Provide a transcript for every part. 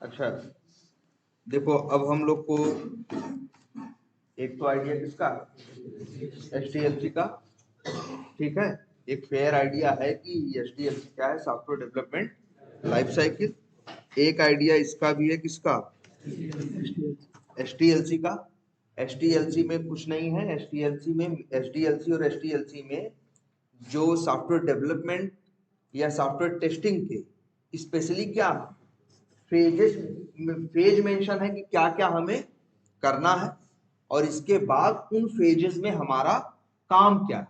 अच्छा, देखो अब हम लोग को एक तो आइडिया किसका, एचडीएलसी का, ठीक है। एक फेयर आइडिया है कि एचडीएलसी क्या है, सॉफ्टवेयर डेवलपमेंट लाइफ साइकिल। एक आइडिया इसका भी है, किसका, एचडीएलसी का। एचडीएलसी में कुछ नहीं है, एचडीएलसी में, एचडीएलसी और एचडीएलसी में जो सॉफ्टवेयर डेवलपमेंट या सॉफ्टवेयर टेस्टिंग के स्पेशली क्या फेजेस, फेज मेंशन है कि क्या क्या हमें करना है, और इसके बाद उन फेजेस में हमारा काम क्या है।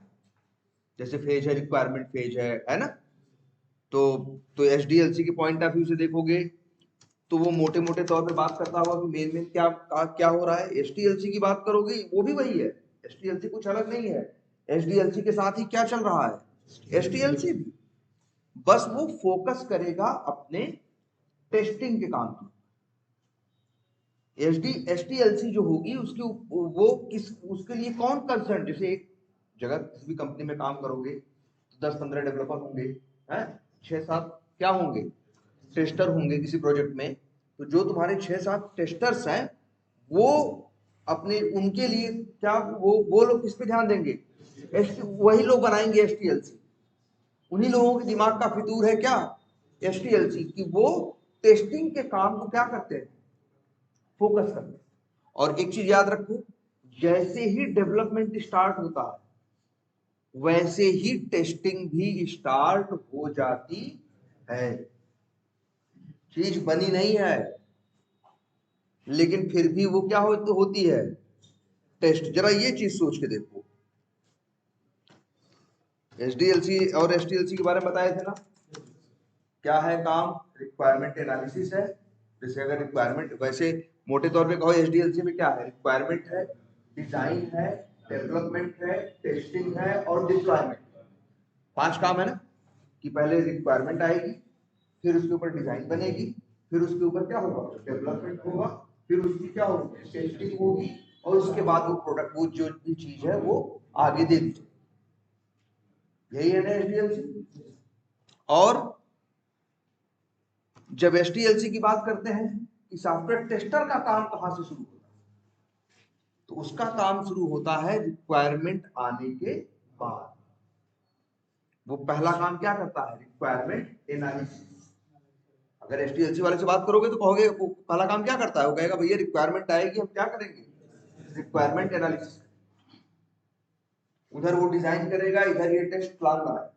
जैसे फेज है, रिक्वायरमेंट फेज है ना। तो एचडीएलसी के पॉइंट ऑफ व्यू से देखोगे तो वो मोटे मोटे तौर पे बात करता होगा कि मेन मेन क्या हो रहा है। एचडीएलसी की बात करोगे वो भी वही है, एचडीएलसी कुछ अलग नहीं है। एचडीएलसी के साथ ही क्या चल रहा है, एचडीएलसी भी, बस वो फोकस करेगा अपने टेस्टिंग के काम की। एचडीएलसी जो होगी उसकी वो किस, उसके लिए कौन कंसर्न, जैसे एक जगह किसी भी कंपनी में काम करोगे तो 10-15 डेवलपर होंगे, हैं, 6-7 क्या होंगे, टेस्टर होंगे किसी प्रोजेक्ट में। तो जो तुम्हारे 6-7 टेस्टर्स हैं वो अपने, उनके लिए क्या, वो लोग किस पे ध्यान देंगे, वही लोग बनाएंगे एचटीएलसी। उन्हीं लोगों के दिमाग का फितूर है क्या, एचटीएलसी, कि वो टेस्टिंग के काम को क्या करते हैं, फोकस करते हैं। और एक चीज याद रखो, जैसे ही डेवलपमेंट स्टार्ट होता है वैसे ही टेस्टिंग भी स्टार्ट हो जाती है। चीज बनी नहीं है लेकिन फिर भी वो क्या होती है, टेस्ट। जरा ये चीज सोच के देखो, एचडीएलसी और एचटीएलसी के बारे में बताए थे ना, क्या है काम, रिक्वायरमेंट एनालिसिस है। जैसे अगर रिक्वायरमेंट, वैसे मोटे तौर पे कहो एचडीएलसी में क्या है, रिक्वायरमेंट है, डिजाइन है, डेवलपमेंट है, टेस्टिंग है और डिप्लॉयमेंट। 5 काम है ना, कि पहले रिक्वायरमेंट आएगी, फिर उसके ऊपर डिजाइन बनेगी, फिर उसके ऊपर क्या होगा, डेवलपमेंट होगा, फिर उसकी क्या होगी, टेस्टिंग होगी, और उसके बाद वो प्रोडक्ट, वो जो भी चीज है वो आगे दे दी। यही है ना एचडीएलसी। और जब एचडीएलसी की बात करते हैं कि सॉफ्टवेयर टेस्टर का काम कहां से शुरू होता है, तो उसका काम शुरू होता है रिक्वायरमेंट आने के बाद। वो पहला काम क्या करता है, रिक्वायरमेंट एनालिसिस। अगर एचडीएलसी वाले से बात करोगे तो कहोगे वो पहला काम क्या करता है, वो कहेगा भैया रिक्वायरमेंट आएगी, हम क्या करेंगे, रिक्वायरमेंट एनालिसिस। उधर वो डिजाइन करेगा, इधर ये टेस्ट प्लान बनाएगा।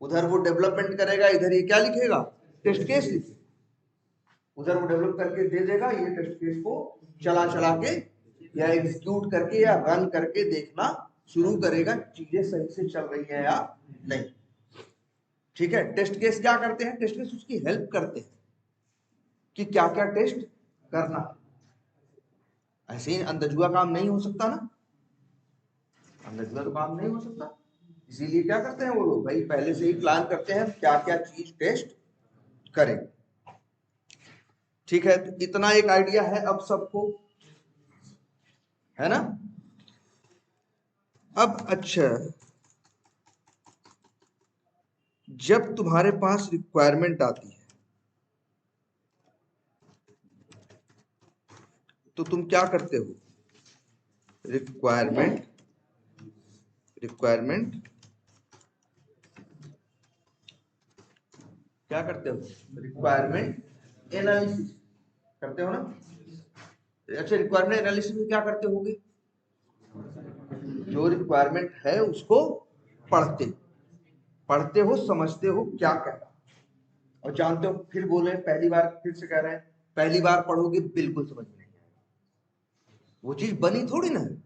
उधर वो डेवलपमेंट करेगा, इधर ये क्या लिखेगा, टेस्ट केस लिखेगा। उधर वो डेवलप करके दे देगा, ये टेस्ट केस को चला चला के या एग्जीक्यूट करके या रन करके देखना शुरू करेगा चीजें सही से चल रही है या नहीं। ठीक है, टेस्ट केस क्या करते हैं, टेस्ट केस उसकी हेल्प करते हैं कि क्या क्या टेस्ट करना। ऐसे ही अंदजुआ काम नहीं हो सकता ना, अंदजुआ तो काम नहीं हो सकता। इसीलिए क्या करते हैं वो लोग, भाई पहले से ही प्लान करते हैं क्या क्या चीज टेस्ट करें। ठीक है, तो इतना एक आइडिया है अब सबको, है ना। अब अच्छा, जब तुम्हारे पास रिक्वायरमेंट आती है तो तुम क्या करते हो, रिक्वायरमेंट, रिक्वायरमेंट क्या करते हो, रिक्वायरमेंट एनालिसिस करते हो ना। अच्छा, रिक्वायरमेंट एनालिसिस में क्या करते होगे, जो रिक्वायरमेंट है उसको पढ़ते पढ़ते हो, समझते हो क्या कहना, और जानते हो। फिर बोले पहली बार, फिर से कह रहे हैं, पहली बार पढ़ोगे बिल्कुल समझ में नहीं आएगा। वो चीज बनी थोड़ी ना है,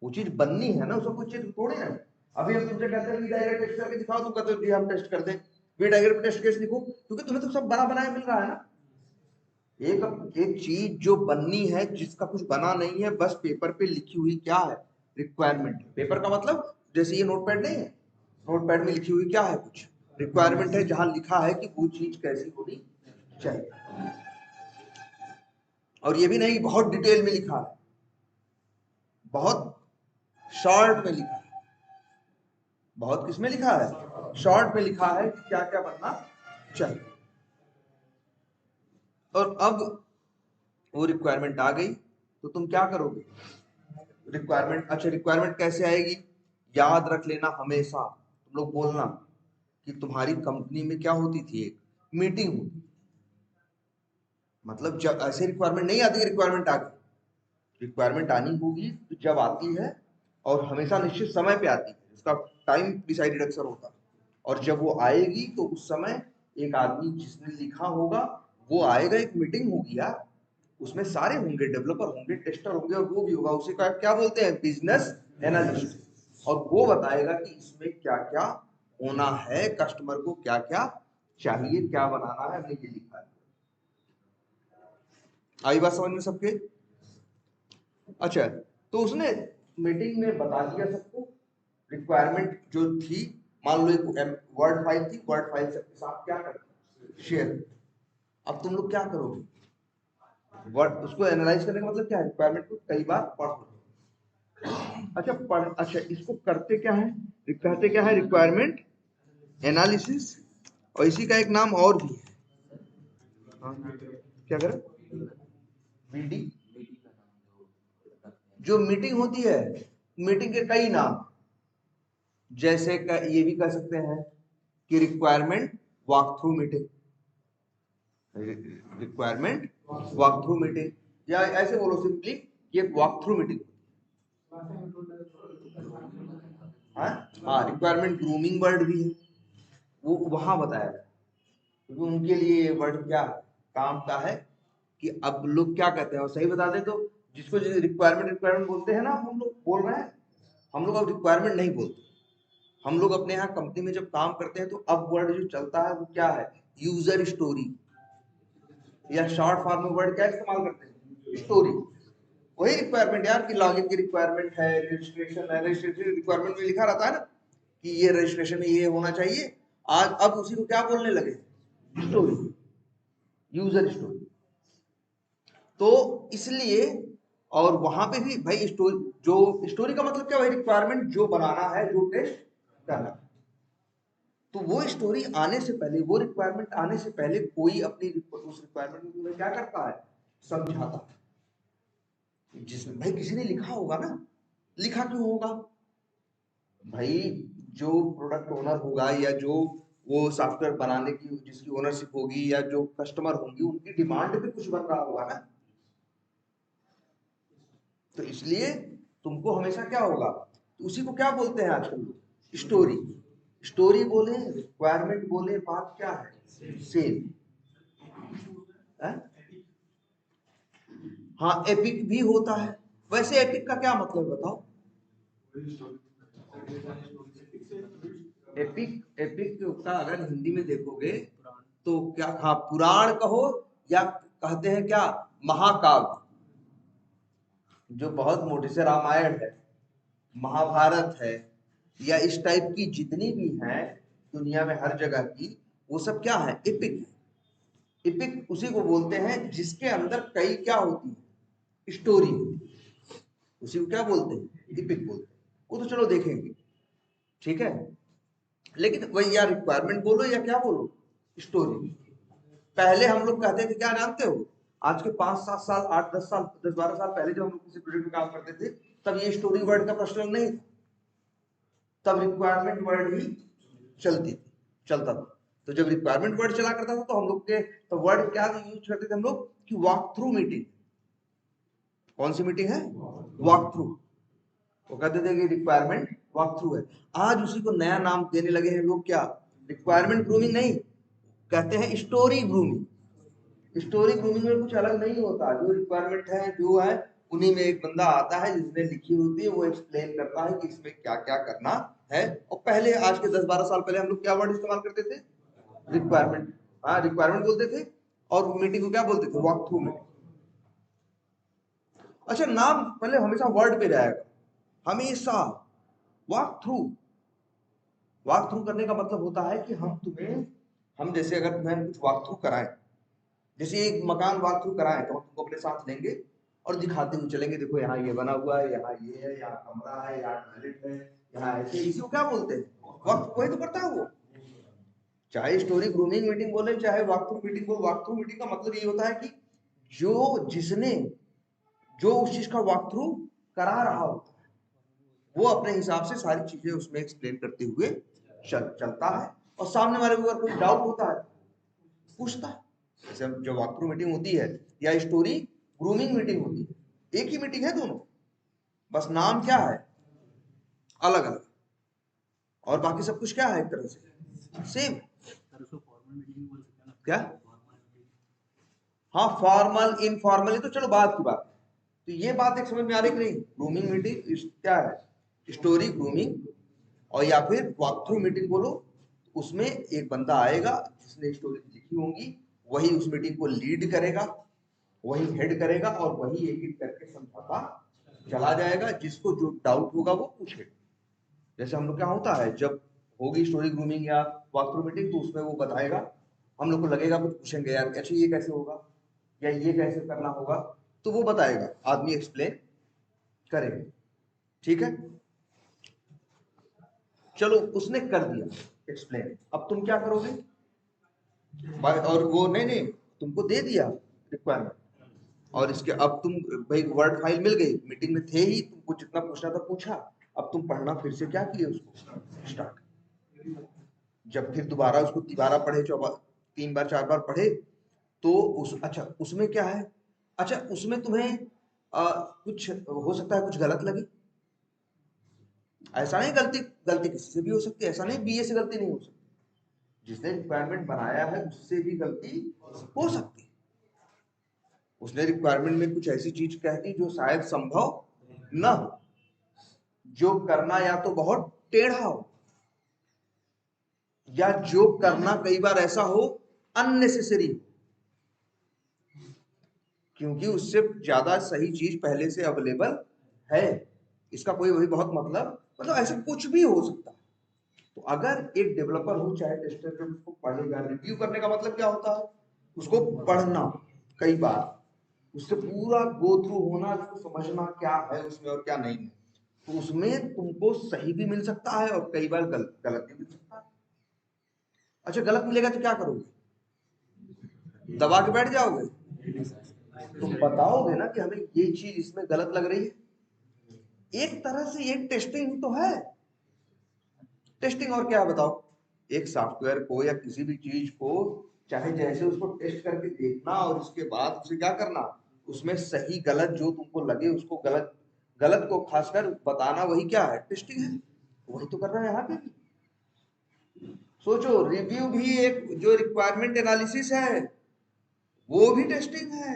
वो चीज बननी है ना, उसको कुछ चीज थोड़ी ना है। अभी हम तुमसे कहते हैं वी डायग्राम टेस्ट करके दिखाओ, तुम कहते हो हम टेस्ट कर दें, वी डायग्राम टेस्ट केस लिखो, क्योंकि तुम्हें तो सब बना बनाया मिल रहा है ना। एक एक चीज जो बननी है, जिसका कुछ बना नहीं है, बस पेपर पे लिखी हुई क्या है, रिक्वायरमेंट। पेपर का मतलब जैसे ये नोटपैड नहीं है, नोटपैड में लिखी हुई क्या है, कुछ रिक्वायरमेंट है, जहां लिखा है कि वो चीज कैसी होनी चाहिए। और ये भी नहीं बहुत डिटेल में लिखा है, बहुत शॉर्ट में लिखा है। बहुत किसमें लिखा है, शॉर्ट में लिखा है कि क्या क्या बनना चाहिए। और अब वो रिक्वायरमेंट आ गई तो तुम क्या करोगे? रिक्वायरमेंट, अच्छा रिक्वायरमेंट कैसे आएगी? याद रख लेना हमेशा, तुम लोग बोलना कि तुम्हारी कंपनी में क्या होती थी, एक मीटिंग होती, मतलब जब ऐसे रिक्वायरमेंट नहीं आती, रिक्वायरमेंट आ गई, रिक्वायरमेंट आनी होगी तो जब आती है और हमेशा निश्चित समय पे आती है, उसका टाइम डिसाइडेड अक्सर होता है, और जब वो आएगी तो उस समय एक आदमी जिसने लिखा होगा वो आएगा, एक मीटिंग होगी यार, उसमें सारे होंगे, डेवलपर होंगे, टेस्टर होंगे, और वो भी होगा, उसे क्या बोलते हैं? Business analyst. और वो बताएगा कि इसमें क्या क्या होना है, कस्टमर को क्या क्या चाहिए, क्या बनाना है, हमने ये लिखा है। आई बात समझ में सबके? अच्छा, तो उसने मीटिंग में बता दिया सबको रिक्वायरमेंट जो थी, मान लो एक वर्ड फाइल थी, वर्ड फाइल सबके साथ क्या करते, शेयर। अब तुम लोग क्या करोगे? वर्ड उसको एनालाइज करने का मतलब क्या है? रिक्वायरमेंट को कई बार पढ़ो। अच्छा इसको करते क्या है, कहते क्या है? रिक्वायरमेंट एनालिसिस, और इसी का एक नाम और भी है। हाँ, क्या करें? मीटिंग, जो मीटिंग होती है, मीटिंग के कई नाम, जैसे ये भी कह सकते हैं कि requirement walk through meeting, requirement walk through meeting, या ऐसे बोलो सिंपली ये वॉक थ्रू मीटिंग। हाँ, रिक्वायरमेंट ग्रूमिंग वर्ड भी है, वो वहां बताया था, क्योंकि उनके लिए ये वर्ड क्या काम का है कि अब लोग क्या कहते हैं, और सही बता दें तो जिसको रिक्वायरमेंट रिक्वायरमेंट बोलते हैं ना, हम लोग बोल रहे हैं, हम लोग अब रिक्वायरमेंट नहीं बोलते, हम लोग अपने यहाँ कंपनी में जब काम करते हैं तो अब वर्ड जो चलता है वो क्या है? यूजर स्टोरी, या शॉर्ट फॉर्म में वर्ड क्या इस्तेमाल करते हैं? स्टोरी। वही रिक्वायरमेंट यार, कि लॉगिन की रिक्वायरमेंट है, रजिस्ट्रेशन है, रजिस्ट्रेशन रिक्वायरमेंट में लिखा रहता है ना कि ये रजिस्ट्रेशन में ये होना चाहिए, आज अब उसी को क्या बोलने लगे? Story, user story. तो इसलिए, और वहां पे भी भाई स्टोरी, जो स्टोरी का मतलब क्या है? रिक्वायरमेंट जो बनाना है, जो टेस्ट करना है, तो वो स्टोरी आने से पहले, वो रिक्वायरमेंट आने से पहले कोई अपनी उस रिक्वायरमेंट में क्या करता है? समझाता है। जिसने भाई किसी ने लिखा होगा ना, लिखा क्यों होगा भाई? जो प्रोडक्ट ओनर होगा, या जो वो सॉफ्टवेयर बनाने की जिसकी ओनरशिप होगी, या जो कस्टमर होंगी, उनकी डिमांड पे कुछ बन रहा होगा ना, तो इसलिए तुमको हमेशा क्या होगा, तो उसी को क्या बोलते हैं आजकल लोग? स्टोरी। स्टोरी बोले, रिक्वायरमेंट बोले, बात क्या है? सेम। हाँ, एपिक भी होता है। वैसे एपिक का क्या मतलब बताओ? एपिक, एपिक का अगर हिंदी में देखोगे तो क्या, हाँ पुराण कहो, या कहते हैं क्या, महाकाव्य, जो बहुत मोटे से रामायण है, महाभारत है, या इस टाइप की जितनी भी हैं दुनिया में हर जगह की, वो सब क्या है? एपिक है। एपिक उसी को बोलते हैं जिसके अंदर कई क्या होती है? स्टोरी होती है, उसी को क्या बोलते हैं? एपिक बोलते हैं। वो तो चलो देखेंगे, ठीक है, लेकिन वही, या रिक्वायरमेंट बोलो या क्या बोलो, स्टोरी। पहले हम लोग कहते थे क्या, जानते हो? आज के 5-7 साल, 8-10 साल, 10-12 साल पहले जब हम लोग किसी प्रोजेक्ट में काम करते थे, तब ये स्टोरी वर्ड का प्रचलन नहीं था, तब रिक्वायरमेंट वर्ड ही चलता था। तो जब रिक्वायरमेंट वर्ड चला करता था तो हम लोग के, तो वर्ड क्या यूज करते थे हम लोग, कि वॉक थ्रू मीटिंग। कौन सी मीटिंग है? Walk through. वो कहते थे कि रिक्वायरमेंट वॉक थ्रू है। आज उसी को नया नाम देने लगे हैं लोग, क्या? रिक्वायरमेंट ग्रूमिंग नहीं, कहते हैं स्टोरी ग्रूमिंग। स्टोरी ग्रूमिंग में कुछ अलग नहीं होता, जो रिक्वायरमेंट है जो है, उन्हीं में एक बंदा आता है जिसने लिखी होती है, वो एक्सप्लेन करता है कि इसमें क्या क्या करना है। और पहले, आज के 10-12 साल पहले हम लोग क्या वर्ड इस्तेमाल करते थे? रिक्वायरमेंट। हाँ, रिक्वायरमेंट बोलते थे, और मीटिंग को क्या बोलते थे? Walk through meeting. अच्छा, नाम पहले हमेशा वर्ड पे रहेगा, हमेशा वॉक थ्रू। वॉक थ्रू करने का मतलब होता है कि हम जैसे अगर तुम्हें कुछ वॉक थ्रू कराएं, जैसे एक मकान वॉक थ्रू कराएं, तो हम तुमको अपने साथ लेंगे और दिखाते हुए चलेंगे, देखो यहाँ ये बना हुआ है, यहाँ ये है, यहाँ कमरा है, यहाँ टॉयलेट है, यहाँ ऐसे, इसी को क्या बोलते हैं? वक्त वही तो करता है वो। चाहे स्टोरी ग्रूमिंग मीटिंग बोले, चाहे वॉक थ्रू मीटिंग बोले, वॉक थ्रू मीटिंग का मतलब ये होता है कि जिसने जो उस चीज का वॉक थ्रू करा रहा होता है, वो अपने हिसाब से सारी चीजें उसमें एक्सप्लेन करते हुए चलता है, और सामने वाले को अगर कोई डाउट होता है पूछता है। जैसे जो वॉक थ्रू मीटिंग होती है या स्टोरी ग्रूमिंग मीटिंग होती है, एक ही मीटिंग है दोनों, बस नाम क्या है अलग अलग, और बाकी सब कुछ क्या है एक तरह से सेम। क्या? हाँ, फॉर्मल इनफॉर्मल तो चलो बात की बात है, तो ये बात एक समझ में आ रही कि नहीं? ग्रूमिंग मीटिंग क्या है, स्टोरी ग्रूमिंग, और या फिर वॉक थ्रू मीटिंग बोलो, उसमें एक बंदा आएगा जिसने स्टोरी लिखी होंगी, वही उस मीटिंग को लीड करेगा, वही हेड करेगा, और वही एक एक करके समझाता चला जाएगा, जिसको जो डाउट होगा वो पूछेगा। जैसे हम लोग क्या होता है, जब होगी स्टोरी ग्रूमिंग या वॉक थ्रू मीटिंग, तो उसमें वो बताएगा, हम लोग को लगेगा कुछ पूछेंगे यार, अच्छा ये कैसे होगा या ये कैसे करना होगा, तो वो बताएगा, आदमी एक्सप्लेन करेगा। ठीक है, चलो उसने कर दिया एक्सप्लेन, अब तुम क्या करोगे? और वो नहीं नहीं तुमको दे दिया रिक्वायरमेंट, और इसके अब तुम भाई वर्ड फाइल मिल गई, मीटिंग में थे ही, तुमको जितना पूछना था पूछा, अब तुम पढ़ना फिर से क्या किए उसको स्टार्ट। जब फिर दोबारा उसको तिबारा पढ़े, 3 बार 4 बार पढ़े, तो अच्छा उसमें क्या है, अच्छा उसमें तुम्हें कुछ हो सकता है कुछ गलत लगे, ऐसा नहीं, गलती गलती किसी से भी हो सकती है, ऐसा नहीं बीए से गलती नहीं हो सकती, जिसने रिक्वायरमेंट बनाया है उससे भी गलती हो सकती है। उसने रिक्वायरमेंट में कुछ ऐसी चीज कह दी जो शायद संभव न हो, जो करना या तो बहुत टेढ़ा हो, या जो करना कई बार ऐसा हो अननेसेसरी, क्योंकि उससे ज्यादा सही चीज पहले से अवेलेबल है, इसका कोई वही बहुत मतलब ऐसा कुछ भी हो सकता है। तो अगर एक डेवलपर हो चाहे टेस्टर, जब उसको पढ़ेगा, रिव्यू करने का मतलब क्या होता है, उसको पढ़ना कई बार, उससे पूरा गो थ्रू होना, उसको समझना क्या है उसमें और क्या नहीं है, तो उसमें तुमको सही भी मिल सकता है और कई बार गलत भी मिल सकता है। अच्छा गलत मिलेगा तो क्या करोगे? दबा के बैठ जाओगे? तुम बताओगे ना कि हमें ये चीज इसमें गलत लग रही है, एक तरह से एक टेस्टिंग तो है। टेस्टिंग और क्या है बताओ? एक सॉफ्टवेयर को या किसी भी चीज को चाहे जैसे उसको टेस्ट करके देखना, और उसके बाद उसे क्या करना, उसमें सही गलत जो तुमको लगे उसको गलत गलत को खासकर बताना, वही क्या है, टेस्टिंग है। वही तो कर रहा है यहाँ पे भी। सोचो, रिव्यू भी एक जो रिक्वायरमेंट एनालिसिस है वो भी टेस्टिंग है,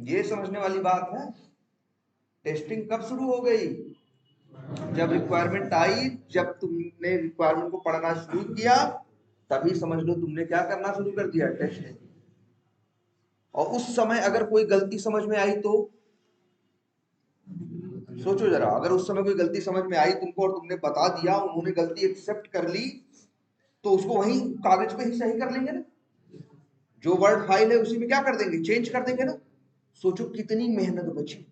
ये समझने वाली बात है। टेस्टिंग कब शुरू हो गई? जब रिक्वायरमेंट आई, जब तुमने रिक्वायरमेंट को पढ़ना शुरू किया, तभी समझ लो तुमने क्या करना शुरू कर दिया, टेस्टिंग। और उस समय अगर कोई गलती समझ में आई तो सोचो जरा, अगर उस समय कोई गलती समझ में आई तुमको और तुमने बता दिया, उन्होंने गलती एक्सेप्ट कर ली, तो उसको वहीं कागज पे ही सही कर लेंगे ना, जो वर्ड फाइल है उसी में क्या कर देंगे, चेंज कर देंगे ना। सोचो कितनी मेहनत बची।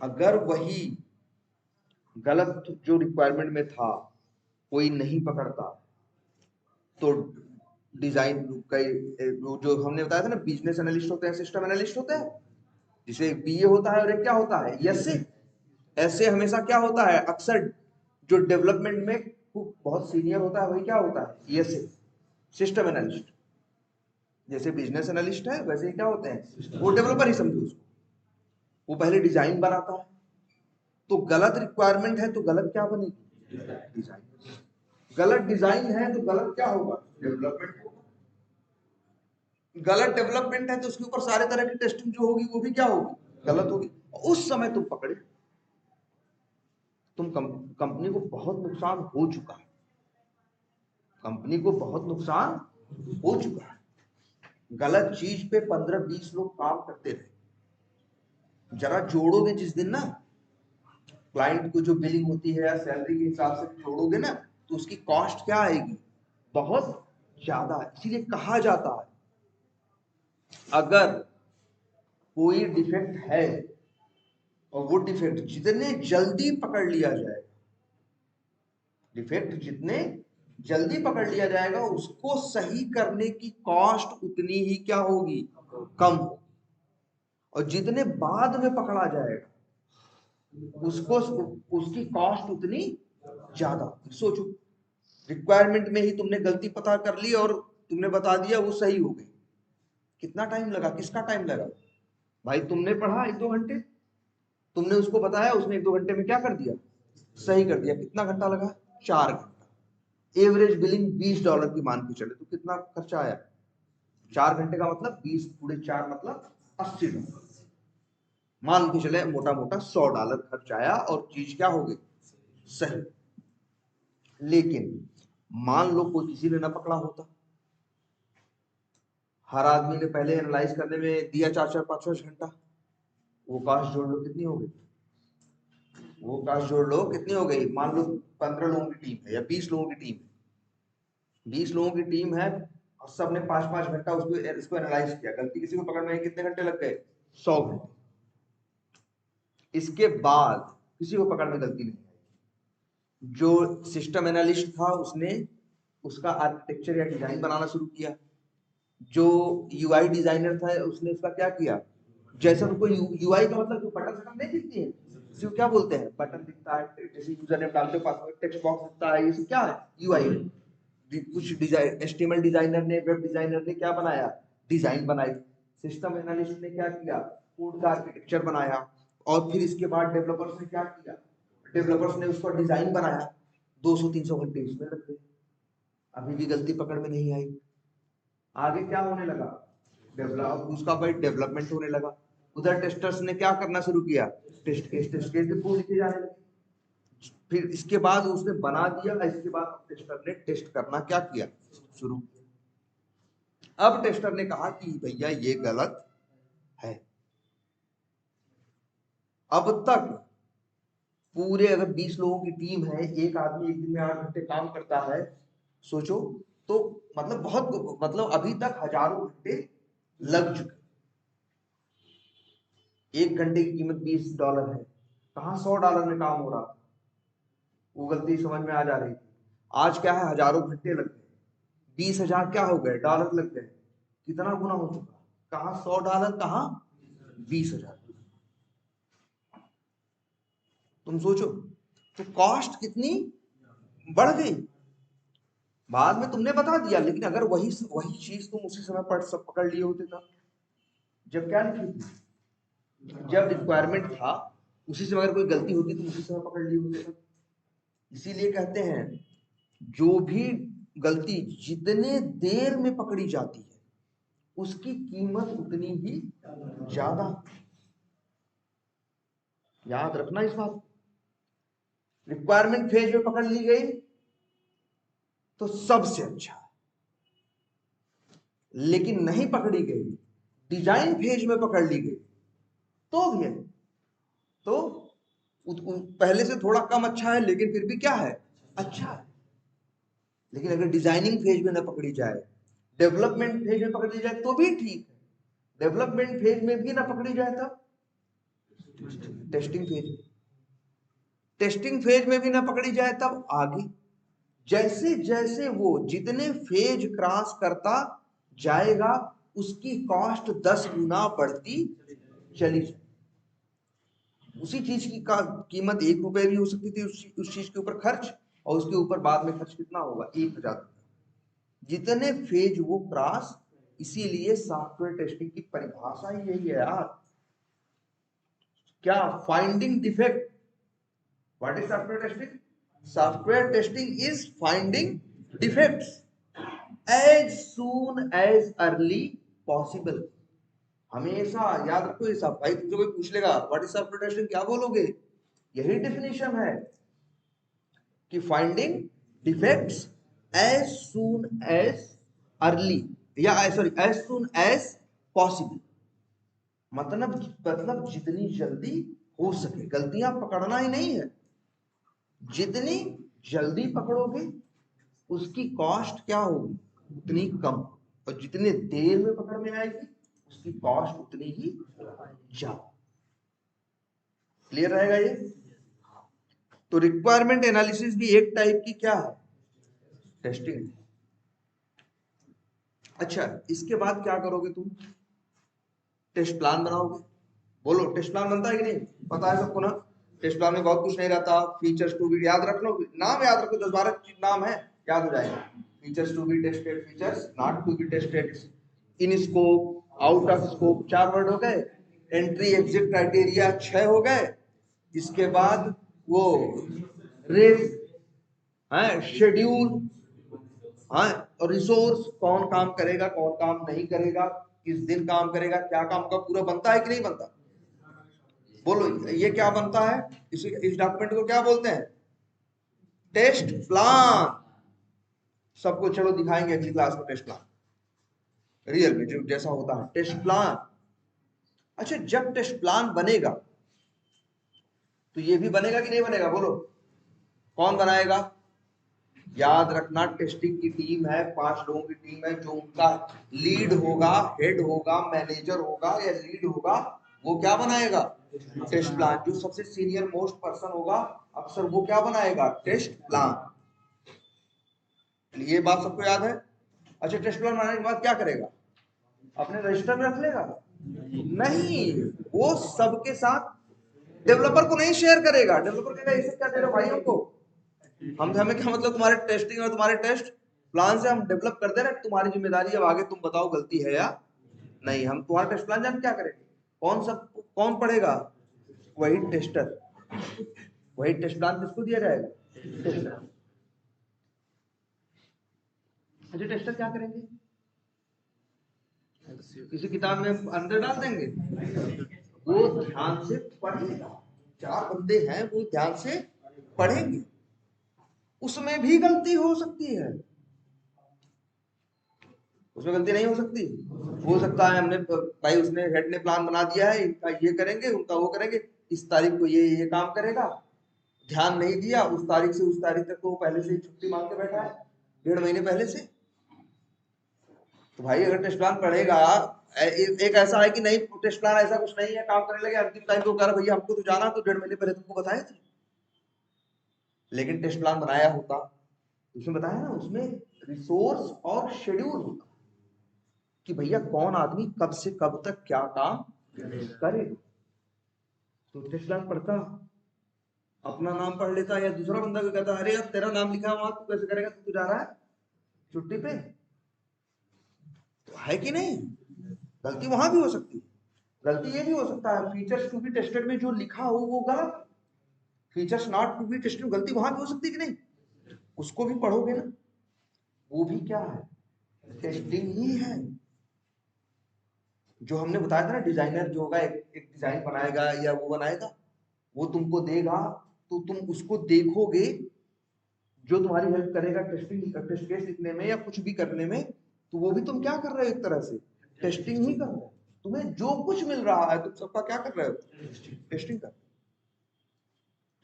अगर वही गलत जो रिक्वायरमेंट में था कोई नहीं पकड़ता, तो डिजाइन जो हमने बताया था ना, बिजनेस एनालिस्ट होते हैं, सिस्टम एनालिस्ट होते हैं, जिसे बीए होता है और एक क्या होता है, एसए। ऐसे हमेशा क्या होता है, अक्सर जो डेवलपमेंट में बहुत सीनियर होता है वही क्या होता है, एसए, सिस्टम एनालिस्ट। जैसे बिजनेस एनालिस्ट है वैसे ही क्या होते हैं, वो डेवलपर ही समझो उसको, वो पहले डिजाइन बनाता है, तो गलत रिक्वायरमेंट है तो गलत क्या बनेगी, डिजाइन। गलत डिजाइन है तो गलत क्या होगा, डेवलपमेंट होगा। गलत डेवलपमेंट है तो उसके ऊपर सारे तरह की टेस्टिंग जो होगी वो भी क्या होगी, गलत होगी। उस समय तुम पकड़े, कंपनी को बहुत नुकसान हो चुका है, कंपनी को बहुत नुकसान हो चुका है। गलत चीज पे 15-20 लोग काम करते रहे, जरा जोड़ोगे जिस दिन ना क्लाइंट को, जो बिलिंग होती है या सैलरी के हिसाब से जोड़ोगे ना, तो उसकी कॉस्ट क्या आएगी, बहुत ज्यादा। इसीलिए कहा जाता है अगर कोई डिफेक्ट है, और वो डिफेक्ट जितने जल्दी पकड़ लिया जाए, डिफेक्ट जितने जल्दी पकड़ लिया जाएगा उसको सही करने की कॉस्ट उतनी ही क्या होगी, कम होगी। और जितने बाद में पकड़ा जाएगा उसको उसकी कॉस्ट उतनी ज्यादा। सोचो, रिक्वायरमेंट में ही तुमने गलती पता कर ली और तुमने बता दिया वो सही हो गई, कितना टाइम लगा, किसका टाइम लगा? भाई तुमने पढ़ा 1-2 घंटे, तुमने उसको बताया, उसने 1-2 घंटे में क्या कर दिया, सही कर दिया। कितना घंटा लगा, 4 घंटा। एवरेज बिलिंग $20 की मान के चले तो कितना खर्चा आया, 4 घंटे का मतलब 20 × 4 मतलब $80। मान के चले मोटा मोटा $100 खर्च आया और चीज क्या हो गई, सही। लेकिन मान लो कोई किसी ने ना पकड़ा होता, हर आदमी ने पहले एनालाइज करने में दिया 4-4 5-5 घंटा, वो कास्ट जोड़ लो कितनी हो गई, वो कास्ट जोड़ लो कितनी हो गई। मान लो 15 लोगों की टीम है या 20 लोगों की टीम है, 20 लोगों की टीम है और सबने 5-5 घंटा इसको एनालाइज किया, गलती किसी को पकड़ने में कितने घंटे लग गए, 100 घंटे। इसके बाद किसी को पकड़ में गलती नहीं आई, जो सिस्टम एनालिस्ट था उसने उसका आर्किटेक्चर या डिजाइन बनाना शुरू किया, जो यूआई डिजाइनर था उसने उसका क्या किया, जैसा तो कोई यूआई का मतलब जो बटन बटन नहीं दिखती है, इसे क्या बोलते हैं, बटन दिखता है, जैसे यूजर नेम डालते हो, पासवर्ड, टेक्स्ट बॉक्स दिखता है, ये सब क्या है, यूआई। कुछ डिजाइन एचटीएमएल डिजाइनर ने, वेब डिजाइनर ने क्या बनाया, डिजाइन बनाई। सिस्टम एनालिस्ट ने क्या किया, कोड का आर्किटेक्चर बनाया। और फिर इसके बाद डेवलपर्स ने क्या किया, डेवलपर्स ने उसका डिजाइन बनाया। 200-300 घंटे इसमें लग गए, अभी भी गलती पकड़ में नहीं आई। आगे क्या होने लगा, डेवलप उसका भाई डेवलपमेंट होने लगा। उधर टेस्टर्स ने क्या करना शुरू किया, टेस्ट केस कोड लिखे जाने लगे। फिर इसके बाद उसने बना दिया, इसके बाद टेस्टर ने टेस्ट करना क्या किया, शुरू किया। अब टेस्टर ने कहा कि भैया ये गलत है। अब तक पूरे अगर 20 लोगों की टीम है, एक आदमी एक दिन में 8 घंटे काम करता है, सोचो तो मतलब बहुत, मतलब अभी तक हजारों घंटे लग चुके। 1 घंटे की कीमत $20 है, कहाँ $100 में काम हो रहा था, वो गलती समझ में आ जा रही थी। आज क्या है, हजारों घंटे लग गए, 20,000 क्या हो गए, डॉलर लग गए, कितना गुना हो चुका, कहाँ $100, कहाँ 20,000। तुम सोचो तो कॉस्ट कितनी बढ़ गई। बाद में तुमने बता दिया, लेकिन अगर वही वही चीज तुम उसी समय पकड़ लिए होते था, जब क्या लिखी थी, जब रिक्वायरमेंट था उसी समय अगर कोई गलती होती तो उसी समय पकड़ लिए होते था। इसीलिए कहते हैं जो भी गलती जितने देर में पकड़ी जाती है उसकी कीमत उतनी ही ज्यादा। याद रखना इस बात। रिक्वायरमेंट फेज में पकड़ ली गई तो सबसे अच्छा, लेकिन नहीं पकड़ी गई, डिजाइन फेज में पकड़ ली गई तो भी है, तो पहले से थोड़ा कम अच्छा है, लेकिन फिर भी क्या है, अच्छा है। लेकिन अगर डिजाइनिंग फेज में ना पकड़ी जाए, डेवलपमेंट फेज में पकड़ ली जाए तो भी ठीक है, डेवलपमेंट फेज में भी ना पकड़ी जाए तब टेस्टिंग फेज, टेस्टिंग फेज में भी ना पकड़ी जाए तब आगे। जैसे जैसे वो जितने फेज क्रॉस करता जाएगा उसकी कॉस्ट 10 गुना बढ़ती चली जाए। उसी चीज की कीमत ₹1 भी हो सकती थी, उस चीज के ऊपर खर्च, और उसके ऊपर बाद में खर्च कितना होगा, 1,000। जितने फेज वो क्रॉस, इसीलिए सॉफ्टवेयर टेस्टिंग की परिभाषा ही यही है यार। क्या, finding defect. What is software testing, software testing is finding defects as soon as early possible. हमेशा याद रखो ये सब। भाई तुमसे कोई पूछ लेगा व्हाट इज सॉफ्टवेयर टेस्टिंग, क्या बोलोगे, यही डेफिनेशन है कि finding defects as soon as early, या sorry as soon as possible. मतलब जितनी जल्दी हो सके, गलतियां पकड़ना ही नहीं है, जितनी जल्दी पकड़ोगे उसकी कॉस्ट क्या होगी, उतनी कम, और जितने देर में पकड़ में आएगी उसकी कॉस्ट उतनी ही ज्यादा। क्लियर रहेगा ये। तो रिक्वायरमेंट एनालिसिस भी एक टाइप की क्या है, टेस्टिंग। अच्छा, इसके बाद क्या करोगे तुम? टेस्ट प्लान बनाओगे। बोलो, टेस्ट प्लान बनता है कि नहीं? पता है सबको ना? टेस्ट प्लान में बहुत कुछ नहीं रहता। फीचर्स टू बी याद रख लो, नाम याद रखो, 10-12 नाम है, याद हो जाएगा। Features to be tested, features not to be tested, in scope, out of scope, 4 word हो गए। एंट्री एग्जिट क्राइटेरिया 6 हो गए। इसके बाद वो रेस है, शेड्यूल, हाँ, और रिसोर्स, कौन काम करेगा कौन काम नहीं करेगा, किस दिन काम करेगा, क्या काम का पूरा बनता है कि नहीं बनता? बोलो, ये क्या बनता है? इस डॉक्यूमेंट को क्या बोलते हैं? Test plan. सबको चलो दिखाएंगे अगली क्लास में टेस्ट प्लान, रियल में जो जैसा होता है टेस्ट प्लान। अच्छा, जब टेस्ट प्लान बनेगा तो ये भी बनेगा कि नहीं बनेगा? बोलो, कौन बनाएगा? याद रखना, टेस्टिंग की टीम है, 5 लोगों की टीम है, जो उनका लीड होगा, हेड होगा, मैनेजर होगा या लीड होगा, वो क्या बनाएगा? Test plan. जो सबसे सीनियर मोस्ट पर्सन होगा अक्सर वो क्या बनाएगा? Test plan. ये बात सबको याद है? अच्छा, टेस्ट प्लान बनाने के बाद क्या करेगा? अपने रजिस्टर में रख लेगा? नहीं, वो सबके साथ डेवलपर को नहीं शेयर करेगा। डेवलपर कहेगा इसे क्या दे रहे हो भाइयों को, हमें क्या मतलब तुम्हारे टेस्टिंग और तुम्हारे टेस्ट प्लान से हम डेवलप कर दे रहे, तुम्हारी जिम्मेदारी अब आगे तुम बताओ गलती है या नहीं। हम तुम्हारा टेस्ट प्लान जान क्या करेंगे? कौन पढ़ेगा? वही टेस्टर। वही टेस्ट प्लान किसको दिया जाएगा? टेस्टर। अच्छा, टेस्टर क्या करेंगे? किसी किताब में अंदर डाल देंगे? वो ध्यान से पढ़ेगा। 4 बंदे हैं, वो ध्यान से पढ़ेंगे। उसमें भी गलती हो सकती है, उसमें गलती नहीं हो सकती? हो सकता है हमने भाई, उसने हेड ने प्लान बना दिया है, इनका ये करेंगे, उनका वो करेंगे, इस तारीख को ये काम करेगा, ध्यान नहीं दिया, उस तारीख से उस तारीख तक तो वो पहले से ही छुट्टी मांग के बैठा है, 1.5 महीने पहले से। तो भाई अगर टेस्ट प्लान पढ़ेगा, एक ऐसा है कि नहीं टेस्ट प्लान ऐसा कुछ नहीं है, काम करने लगे, अंतिम टाइम को कह रहा भैया हमको तो जाना, तो 1.5 महीने पहले तुमको बताए थे। लेकिन टेस्ट प्लान बनाया होता, उसमें बताया ना, उसमें रिसोर्स और शेड्यूल होता कि भैया कौन आदमी कब से कब तक क्या काम करेगा। तो टेस्ट प्लान पढ़ता, अपना नाम पढ़ लेता, या दूसरा बंदा को कहता अरे यार तेरा नाम लिखा है वहां, तू कैसे करेगा, तू जा रहा है छुट्टी पे? तो है कि नहीं? गलती वहां भी हो सकती है। गलती ये भी हो सकता है, फीचर्स टू बी टेस्टेड में जो लिखा हो वो गलत, features not to be tested, गलती वहां भी हो सकती है कि नहीं? उसको भी पढ़ोगे ना, वो भी क्या है? टेस्टिंग ही है। जो हमने बताया था ना, डिजाइनर जो होगा एक डिजाइन बनाएगा या वो बनाएगा, वो तुमको देगा, तो तुम उसको देखोगे, जो तुम्हारी हेल्प करेगा टेस्ट केस लिखने में या कुछ भी करने में, तो वो भी तुम क्या कर रहे हो? एक तरह से टेस्टिंग ही कर रहे हो। तुम्हें जो कुछ मिल रहा है तुम सबका क्या कर रहे हो? टेस्टिंग कर।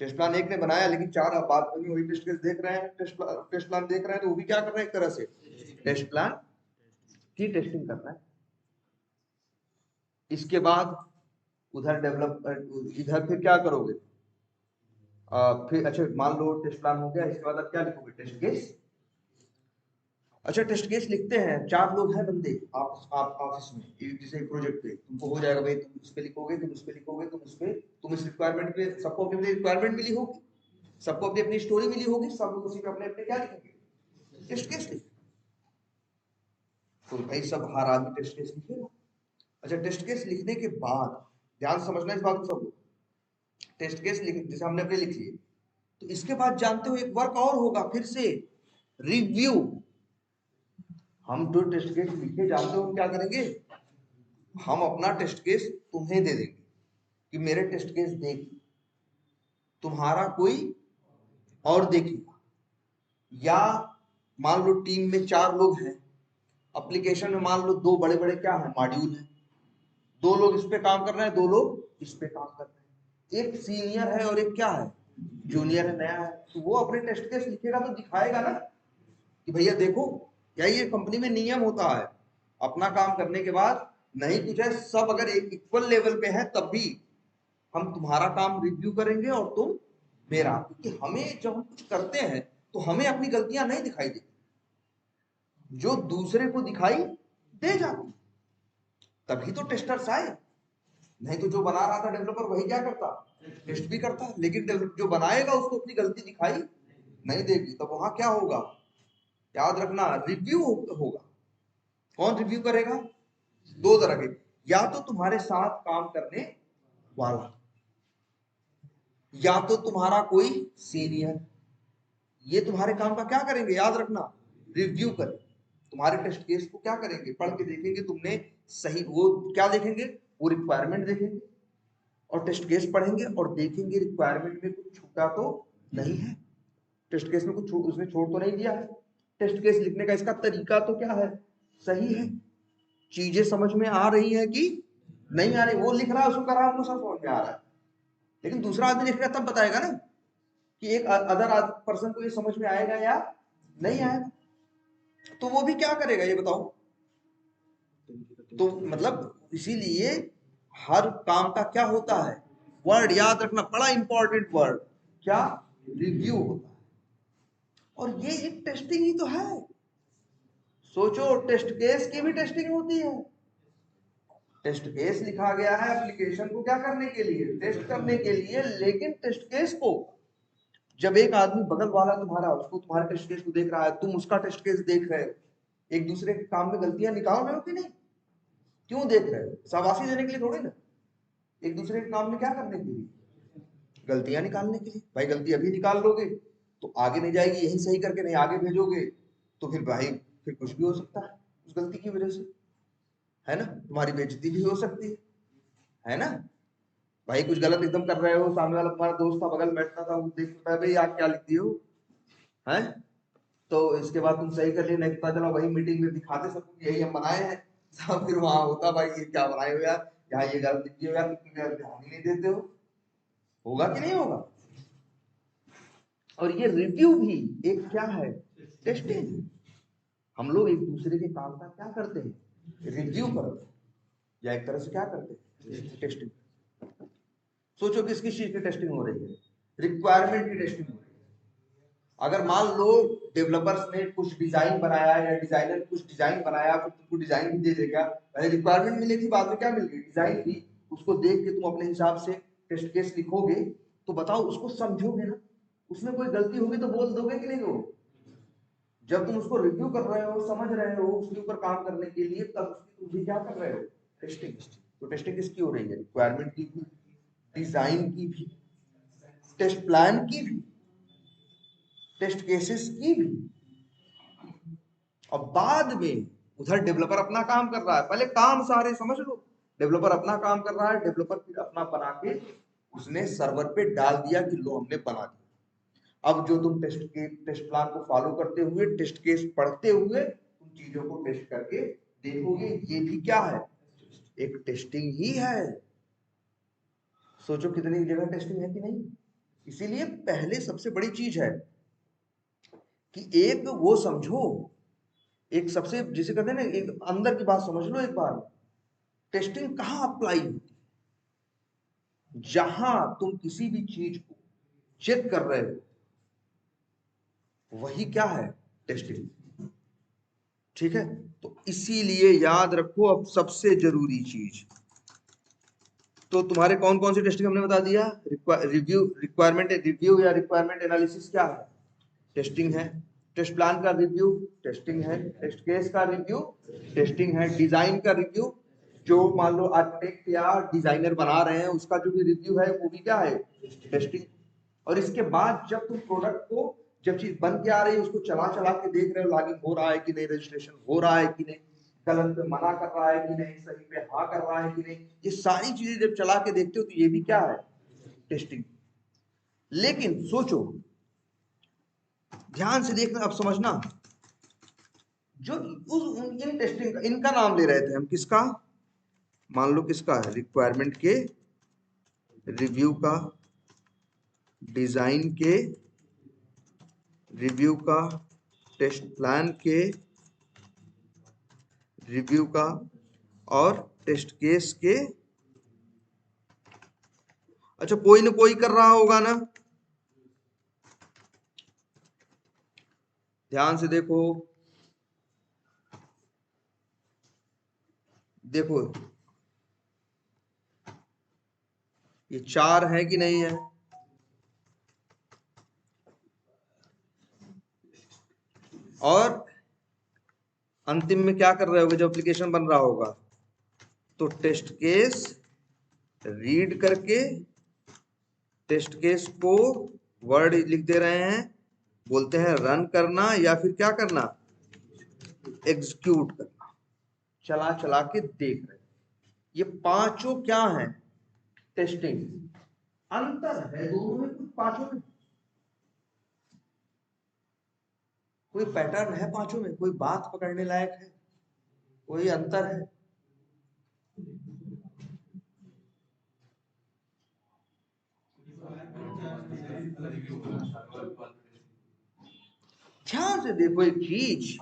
टेस्ट प्लान एक ने बनाया, लेकिन 4 बाद में वही टेस्ट केस देख रहे हैं, टेस्ट प्लान देख रहे हैं, तो वो भी क्या कर रहे हैं? एक तरह से टेस्ट प्लान की टेस्टिंग करना है। इसके बाद उधर डेवलप, इधर फिर क्या करोगे? फिर अच्छा, मान लो टेस्ट प्लान हो गया, इसके बाद आप क्या लिखोगे? Test case. अच्छा, टेस्ट केस लिखते हैं, 4 लोग हैं बंदे आप ऑफिस में, जैसे प्रोजेक्ट पे तुमको हो जाएगा भाई, तुम इस पे लिखोगे, तुम इस पे लिखोगे, तुम इस पे, तुम इस रिक्वायरमेंट पे, सबको अपनी अपनी रिक्वायरमेंट मिली होगी, सबको अपनी अपनी स्टोरी मिली होगी, सब लोग उसी पे अपने अपने क्या लिखेंगे? टेस्ट केस लिखेंगे। तो भाई सब हर आदमी टेस्ट केस लिखेगा। अच्छा, टेस्ट केस लिखने के बाद ध्यान से समझना इस बात को सब लोग, टेस्ट केस लिख जैसे हमने अपने लिख लिए, तो इसके बाद जानते हो एक वर्क और होगा फिर से, रिव्यू। हम जो टेस्ट केस लिखे जानते हो हम क्या करेंगे? हम अपना टेस्ट केस तुम्हें दे देंगे कि मेरे टेस्ट केस देख, तुम्हारा कोई और देखेगा। या मान लो टीम में 4 लोग हैं, एप्लीकेशन में मान लो 2 बड़े बड़े क्या है, मॉड्यूल है, 2 लोग इस पे काम कर रहे हैं, 2 लोग इस पे काम कर रहे हैं, एक सीनियर है और एक क्या है, जूनियर है, नया है। तो वो अपने टेस्ट केस लिखेगा तो दिखाएगा ना कि भैया देखो, क्या ये कंपनी में नियम होता है, अपना काम करने के बाद नहीं कुछ है, सब अगर एक इक्वल लेवल पे है तब भी हम तुम्हारा काम रिव्यू करेंगे और तुम मेरा, क्योंकि हमें जब हम कुछ करते हैं तो हमें अपनी गलतियां नहीं दिखाई देती, जो दूसरे को दिखाई दे जाती, तभी तो टेस्टर्स आए। नहीं तो जो बना रहा था डेवलपर वही क्या करता, टेस्ट भी करता, लेकिन जो बनाएगा उसको अपनी गलती दिखाई नहीं देगी, तब वहां क्या होगा, याद रखना, रिव्यू होगा। कौन रिव्यू करेगा, दो तरह के, या तो तुम्हारे साथ काम करने वाला, या तो तुम्हारा कोई सीनियर, ये तुम्हारे काम का क्या करेंगे, याद रखना, रिव्यू करें। तुम्हारे टेस्ट केस को क्या करेंगे, पढ़ के देखेंगे तुमने सही, वो क्या देखेंगे, वो रिक्वायरमेंट देखेंगे और टेस्ट केस पढ़ेंगे और देखेंगे रिक्वायरमेंट में कुछ छूटा तो नहीं है, टेस्ट केस में कुछ उसने छोड़ तो नहीं दिया है, टेस्ट केस लिखने का इसका तरीका तो क्या है, सही है, चीजें समझ में आ रही है कि नहीं आ रही, वो लिख रहा है उसको कर रहा है, हमको सब समझ में आ रहा है, लेकिन दूसरा आदमी लिख रहा है तब बताएगा ना कि एक अदर पर्सन को ये समझ में आएगा या नहीं आएगा, तो वो भी क्या करेगा ये बताओ। तो मतलब इसीलिए हर काम का क्या होता है, वर्ड याद रखना, बड़ा इंपॉर्टेंट वर्ड, क्या, रिव्यू होता है, और ये एक टेस्टिंग ही तो है। सोचो, टेस्ट केस की भी टेस्टिंग होती है, टेस्ट केस लिखा गया है एप्लीकेशन को क्या करने के लिए, टेस्ट करने के लिए, लेकिन टेस्ट केस को जब एक आदमी बगल वाला तुम्हारा उसको तुम्हारे टेस्ट केस को देख रहा है, तुम उसका टेस्ट केस देख रहे हो, एक दूसरे के काम में गलतियां निकाल रहे हो कि नहीं, क्यों देख रहे हो, शाबाशी देने के लिए थोड़ी ना, एक दूसरे के काम में क्या करने के लिए, गलतियां निकालने के लिए। भाई गलती अभी निकाल लोगे तो आगे नहीं जाएगी, यही सही करके नहीं आगे भेजोगे तो फिर भाई फिर कुछ भी हो सकता है उस गलती की वजह से, है ना, तुम्हारी बेइज्जती भी हो सकती है ना। भाई कुछ गलत एकदम कर रहे हो, सामने वाला तुम्हारा दोस्त था बगल बैठता था, वो देखता है भाई आप क्या लिखती हो, है, तो इसके बाद तुम सही कर लिए, नहीं पता चला वही मीटिंग में दिखाते सबको यही हम बनाए हैं, सब फिर वहां होता भाई ये क्या बनाए हो यार, यहाँ ये गलत लिखी हो यार, तुम ध्यान ही नहीं देते हो, होगा कि नहीं होगा। और ये रिव्यू भी एक क्या है, टेस्टिंग, हम लोग एक दूसरे के काम का क्या करते हैं, रिव्यू करते हैं, या एक तरह से क्या करते हैं, टेस्टिंग। सोचो किसकी चीज की टेस्टिंग हो रही है, रिक्वायरमेंट की टेस्टिंग हो रही है। अगर मान लो डेवलपर्स ने कुछ डिजाइन बनाया या डिजाइनर ने कुछ डिजाइन बनाया, फिर तुमको डिजाइन भी दे देगा, पहले रिक्वायरमेंट मिली थी, बाद में क्या मिल गई, डिजाइन भी, उसको देख के तुम अपने हिसाब से टेस्ट केस लिखोगे, तो बताओ उसको समझोगे ना, उसमें कोई गलती होगी तो बोल दोगे कि नहीं दोगे। जब तुम उसको रिव्यू कर रहे हो, समझ रहे हो, उसके ऊपर काम करने के लिए, तब उसकी तुम भी क्या कर रहे हो, टेस्टिंग। तो टेस्टिंग किसकी हो रही है, रिक्वायरमेंट की भी, डिजाइन की भी, टेस्ट प्लान की भी, टेस्ट केसेस की भी, और बाद में उधर डेवलपर अपना काम कर रहा है, पहले काम सारे समझ लो, डेवलपर अपना काम कर रहा है, डेवलपर फिर अपना बना के उसने सर्वर पे डाल दिया कि लो हमने बना दिया। अब जो तुम टेस्ट प्लान को फॉलो करते हुए, टेस्ट केस पढ़ते हुए तुम चीजों को टेस्ट करके देखोगे, ये भी क्या है, एक टेस्टिंग ही है। सोचो कितनी जगह टेस्टिंग है कि नहीं। इसीलिए पहले सबसे बड़ी चीज है कि एक वो समझो, एक सबसे जिसे कहते हैं ना, एक अंदर की बात समझ लो एक बार, टेस्टिंग कहां अप्लाई होती है, जहां तुम किसी भी चीज को चेक कर रहे हो, वही क्या है, टेस्टिंग। ठीक है, तो इसीलिए याद रखो, अब सबसे जरूरी चीज, तो तुम्हारे कौन कौन सी टेस्टिंग हमने बता दिया, रिव्यू, रिक्वायरमेंट रिव्यू या रिक्वायरमेंट एनालिसिस क्या है, टेस्टिंग है, टेस्ट प्लान का रिव्यू टेस्टिंग है, टेस्ट केस का रिव्यू टेस्टिंग है, डिजाइन का रिव्यू, जो मान लो आर्किटेक्ट या डिजाइनर बना रहे हैं उसका जो भी रिव्यू है वो भी क्या है, टेस्टिंग। और इसके बाद जब तुम प्रोडक्ट को, जब चीज बन के आ रही है, उसको चला चला के देख रहे हो लॉगिन हो रहा है कि नहीं, रजिस्ट्रेशन हो रहा है कि नहीं, गलत पे मना कर रहा है कि नहीं, सही पे हाँ कर रहा है कि नहीं, ये सारी चीजें जब चला के देखते हो तो ये भी क्या है, टेस्टिंग। लेकिन सोचो, ध्यान से देखना, अब समझना, जो इन टेस्टिंग का, इनका नाम ले रहे थे हम, किसका, मान लो किसका है, रिक्वायरमेंट के रिव्यू का, डिजाइन के रिव्यू का, टेस्ट प्लान के रिव्यू का, और टेस्ट केस के। अच्छा, कोई ना कोई कर रहा होगा ना, ध्यान से देखो, देखो ये 4 है कि नहीं है? और अंतिम में क्या कर रहे होगे जब एप्लीकेशन बन रहा होगा? तो टेस्ट केस रीड करके टेस्ट केस को वर्ड लिख दे रहे हैं, बोलते हैं रन करना या फिर क्या करना, एग्जीक्यूट करना, चला चला के देख रहे हैं। ये पांचों क्या है? टेस्टिंग। अंतर है दोनों में कुछ पांचों में? कोई पैटर्न है पांचों में? कोई बात पकड़ने लायक है? कोई अंतर है? ध्यान से देखो एक चीज,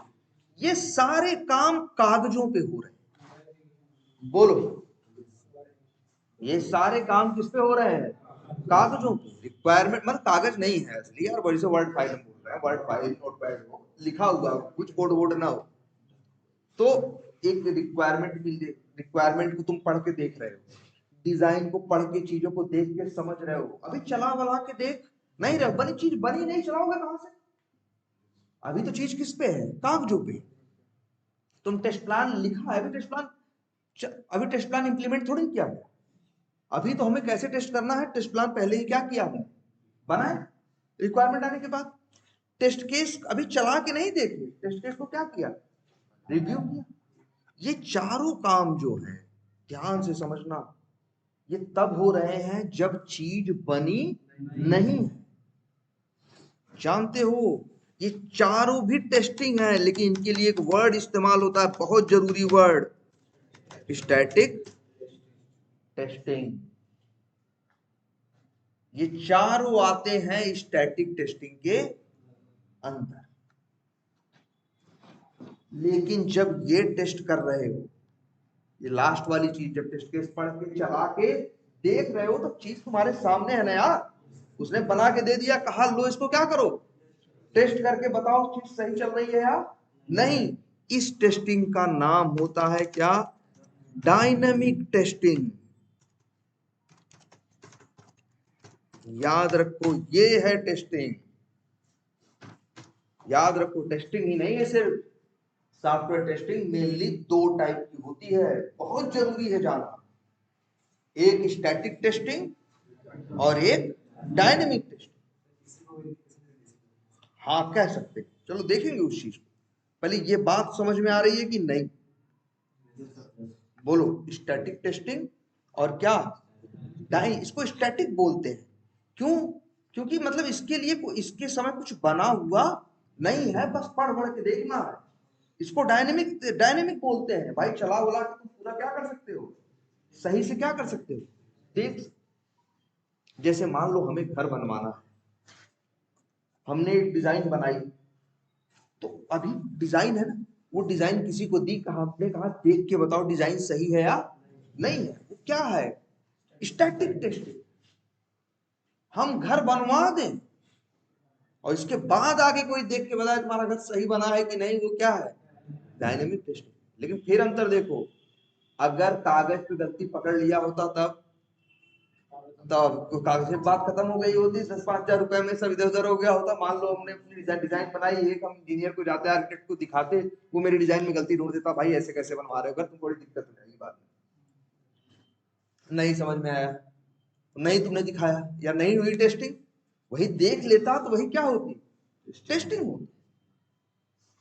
ये सारे काम कागजों पे हो रहे हैं। बोलो, ये सारे काम किस पे हो रहे हैं? कागजों पे। रिक्वायरमेंट मतलब कागज नहीं है असली यार, बड़ी से वर्ड फाइल में बोल रहे हैं, वर्ड फाइल नोटपैड हो, लिखा हुआ कुछ कोड वोड ना हो। तो एक रिक्वायरमेंट को तुम पढ़ के देख रहे हो, डिजाइन को पढ़ के चीजों को देख के समझ रहे हो, अभी चला वला के देख नहीं रहे, बनी चीज बनी नहीं, चलाओगे कहां से? अभी तो चीज किस पे है? कागजों पे। तुम टेस्ट प्लान लिखा है, अभी टेस्ट प्लान इंप्लीमेंट थोड़ी किया गया। अभी तो हमें कैसे टेस्ट करना है, टेस्ट प्लान पहले ही क्या किया हमने, बनाए। रिक्वायरमेंट आने के बाद टेस्ट केस अभी चला के नहीं देखे, टेस्ट केस को क्या किया, रिव्यू किया। ये चारों काम जो है, ध्यान से समझना, ये तब हो रहे हैं जब चीज बनी नहीं है। जानते हो ये चारों भी टेस्टिंग है, लेकिन इनके लिए एक वर्ड इस्तेमाल होता है, बहुत जरूरी वर्ड, स्टैटिक टेस्टिंग। ये चारों आते हैं स्टैटिक टेस्टिंग के अंदर। लेकिन जब ये टेस्ट कर रहे हो, ये लास्ट वाली चीज, जब टेस्ट केस पढ़ के चला के देख रहे हो, तो चीज तुम्हारे सामने है ना यार, उसने बना के दे दिया, कहा लो इसको क्या करो, टेस्ट करके बताओ चीज सही चल रही है या नहीं। इस टेस्टिंग का नाम होता है क्या, डायनेमिक टेस्टिंग। याद रखो ये है टेस्टिंग। याद रखो टेस्टिंग ही नहीं है सिर्फ, सॉफ्टवेयर टेस्टिंग मेनली 2 टाइप की होती है, बहुत जरूरी है जानना। एक स्टैटिक टेस्टिंग और एक डायनेमिक टेस्टिंग। हाँ कह सकते, चलो देखेंगे उस चीज को। पहले ये बात समझ में आ रही है कि नहीं? बोलो, स्टैटिक टेस्टिंग और क्या, इसको स्टैटिक बोलते हैं। क्यों? क्योंकि मतलब इसके लिए इसके समय कुछ बना हुआ नहीं है, बस पढ़ पढ़ के देखना है। इसको डायनेमिक बोलते हैं भाई, चला वला के तुम पूरा क्या कर सकते हो, सही से क्या कर सकते हो, देख। जैसे मान लो हमें घर बनवाना है, हमने एक डिजाइन बनाई, तो अभी डिजाइन है ना, वो डिजाइन किसी को दी, कहा आपने, कहा देख के बताओ डिजाइन सही है या नहीं है। वो क्या है, स्टैटिक टेस्टिंग। हम घर बनवा दें और इसके बाद आगे कोई देख के बताए तुम्हारा घर सही बना है कि नहीं, वो क्या है, डायनेमिक टेस्टिंग। लेकिन फिर अंतर देखो, अगर कागज पे गलती पकड़ लिया होता तब तो कागज पे बात खत्म हो गई होती, 10-5 हजार रुपए में सब इधर उधर हो गया होता। मान लो हमने अपनी डिजाइन बनाई, एक हम इंजीनियर को जाते, आर्किटेक्ट को दिखाते, वो मेरी डिजाइन में गलती ढूंढ देता, भाई ऐसे कैसे बनवा रहे हो, तुम थोड़ी दिक्कत हो जाएगी, बात नहीं समझ में आया, नहीं तुमने दिखाया या नहीं हुई टेस्टिंग, वही देख लेता तो वही क्या होती, टेस्टिंग होती।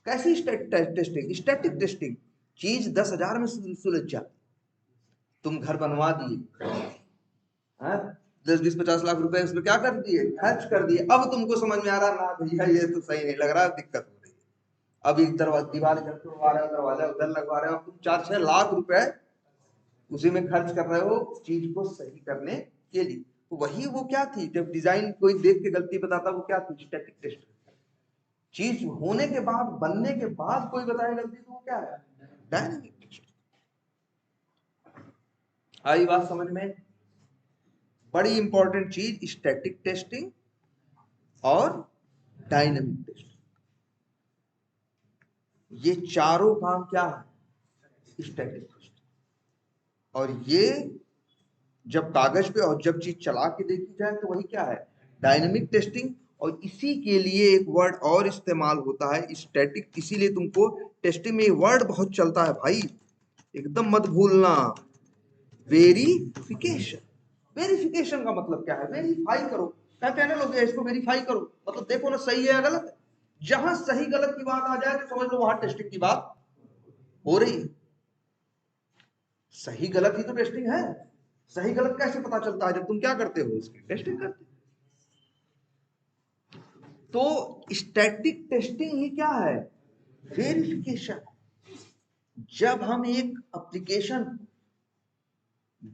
कैसी टेस्टिंग, स्टैटिक टेस्टिंग। चीज 10,000 में सुलझ जाती, तुम घर बनवा दिए, 10-20-50 लाख रुपए उसमें क्या कर दिए, खर्च कर दिए। अब तुमको समझ में आ रहा ना भैया ये तो सही नहीं लग रहा, दिक्कत हो रही है। अब एक दरवाजा दीवार इधर तोड़वा रहे हो, दरवाजा उधर लगवा रहे हो, तुम 4-6 लाख रुपए उसी में खर्च कर रहे हो चीज को सही करने के लिए। तो वही वो क्या थी, जब डिजाइन कोई देख के गलती बताता, वो क्या थी, स्टैटिक टेस्ट। चीज होने के बाद, बनने के बाद कोई बताए गलती, तो वो क्या है, डायनेमिक टेस्ट। आई बात समझ में? बड़ी इंपॉर्टेंट चीज स्टैटिक टेस्टिंग और डायनेमिक टेस्टिंग। ये चारों काम क्या है, स्टैटिक टेस्टिंग। और ये जब कागज पे और जब चीज चला के देखी जाए तो वही क्या है, डायनेमिक टेस्टिंग। और इसी के लिए एक वर्ड और इस्तेमाल होता है, स्टैटिक। इसीलिए तुमको टेस्टिंग में वर्ड बहुत चलता है भाई, एकदम मत भूलना, वेरिफिकेशन। वेरिफिकेशन का मतलब क्या है, वेरीफाई करो। क्या कहने लोग इसको वेरीफाई करो, मतलब देखो ना सही है या गलत है। जहां सही गलत की बात आ जाए तो समझ लो वहां टेस्टिंग की बात हो रही है। सही गलत ही तो टेस्टिंग है। सही गलत कैसे पता चलता है, जब तुम क्या करते हो, उसकी टेस्टिंग करते हो। तो स्टैटिक टेस्टिंग ही क्या है, वेरिफिकेशन। जब हम एक एप्लीकेशन,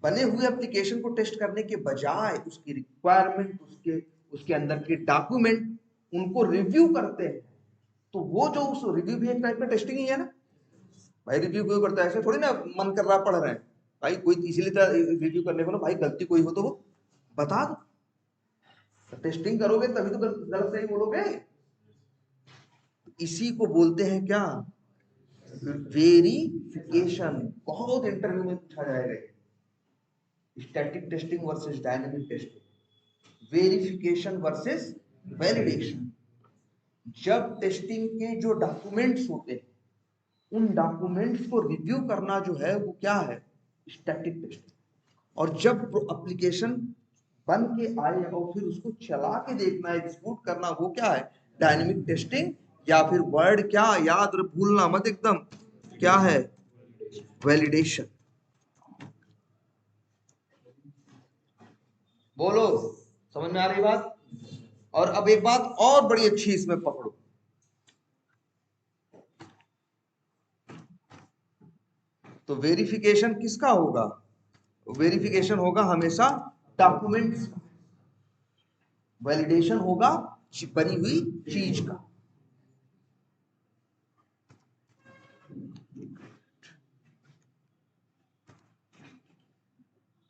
बने हुए एप्लीकेशन को टेस्ट करने के बजाय उसकी रिक्वायरमेंट, उसके अंदर के डॉक्यूमेंट, उनको रिव्यू करते हैं, तो वो जो उस रिव्यू भी एक टाइप का टेस्टिंग ही है ना भाई। रिव्यू क्यों करता है, ऐसे थोड़ी ना मन कर रहा पढ़ रहे हैं भाई, कोई इसीलिए रिव्यू करने को ना भाई, गलती कोई हो तो वो बता दो। तो टेस्टिंग करोगे तभी तो गलत सही बोलोगे। इसी को बोलते हैं क्या, वेरिफिकेशन। बहुत इंटरव्यू में पूछा जाएगा, static testing versus dynamic testing, verification versus validation. जब टेस्टिंग के जो डॉक्यूमेंट्स होते हैं, उन डॉक्यूमेंट्स को रिव्यू करना जो है वो क्या है, स्टैटिक टेस्टिंग। और जब एप्लीकेशन बन के आए और फिर उसको चला के देखना, एग्जीक्यूट करना, वो क्या है, डायनेमिक टेस्टिंग। या फिर वर्ड क्या याद भूलना मत एकदम, क्या है, वैलिडेशन। बोलो, समझ में आ रही बात। और अब एक बात और बड़ी अच्छी इसमें पकड़ो, तो वेरिफिकेशन किसका होगा, वेरिफिकेशन होगा हमेशा डॉक्यूमेंट्स का, वैलिडेशन होगा बनी हुई चीज का।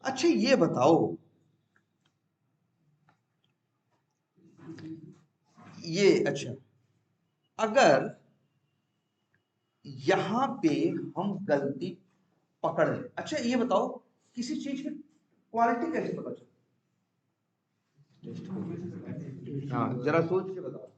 अच्छा ये बताओ, ये अच्छा, अगर यहां पे हम गलती पकड़ लें, अच्छा ये बताओ, किसी चीज की क्वालिटी कैसे पता चलती, हाँ जरा सोच के बताओ।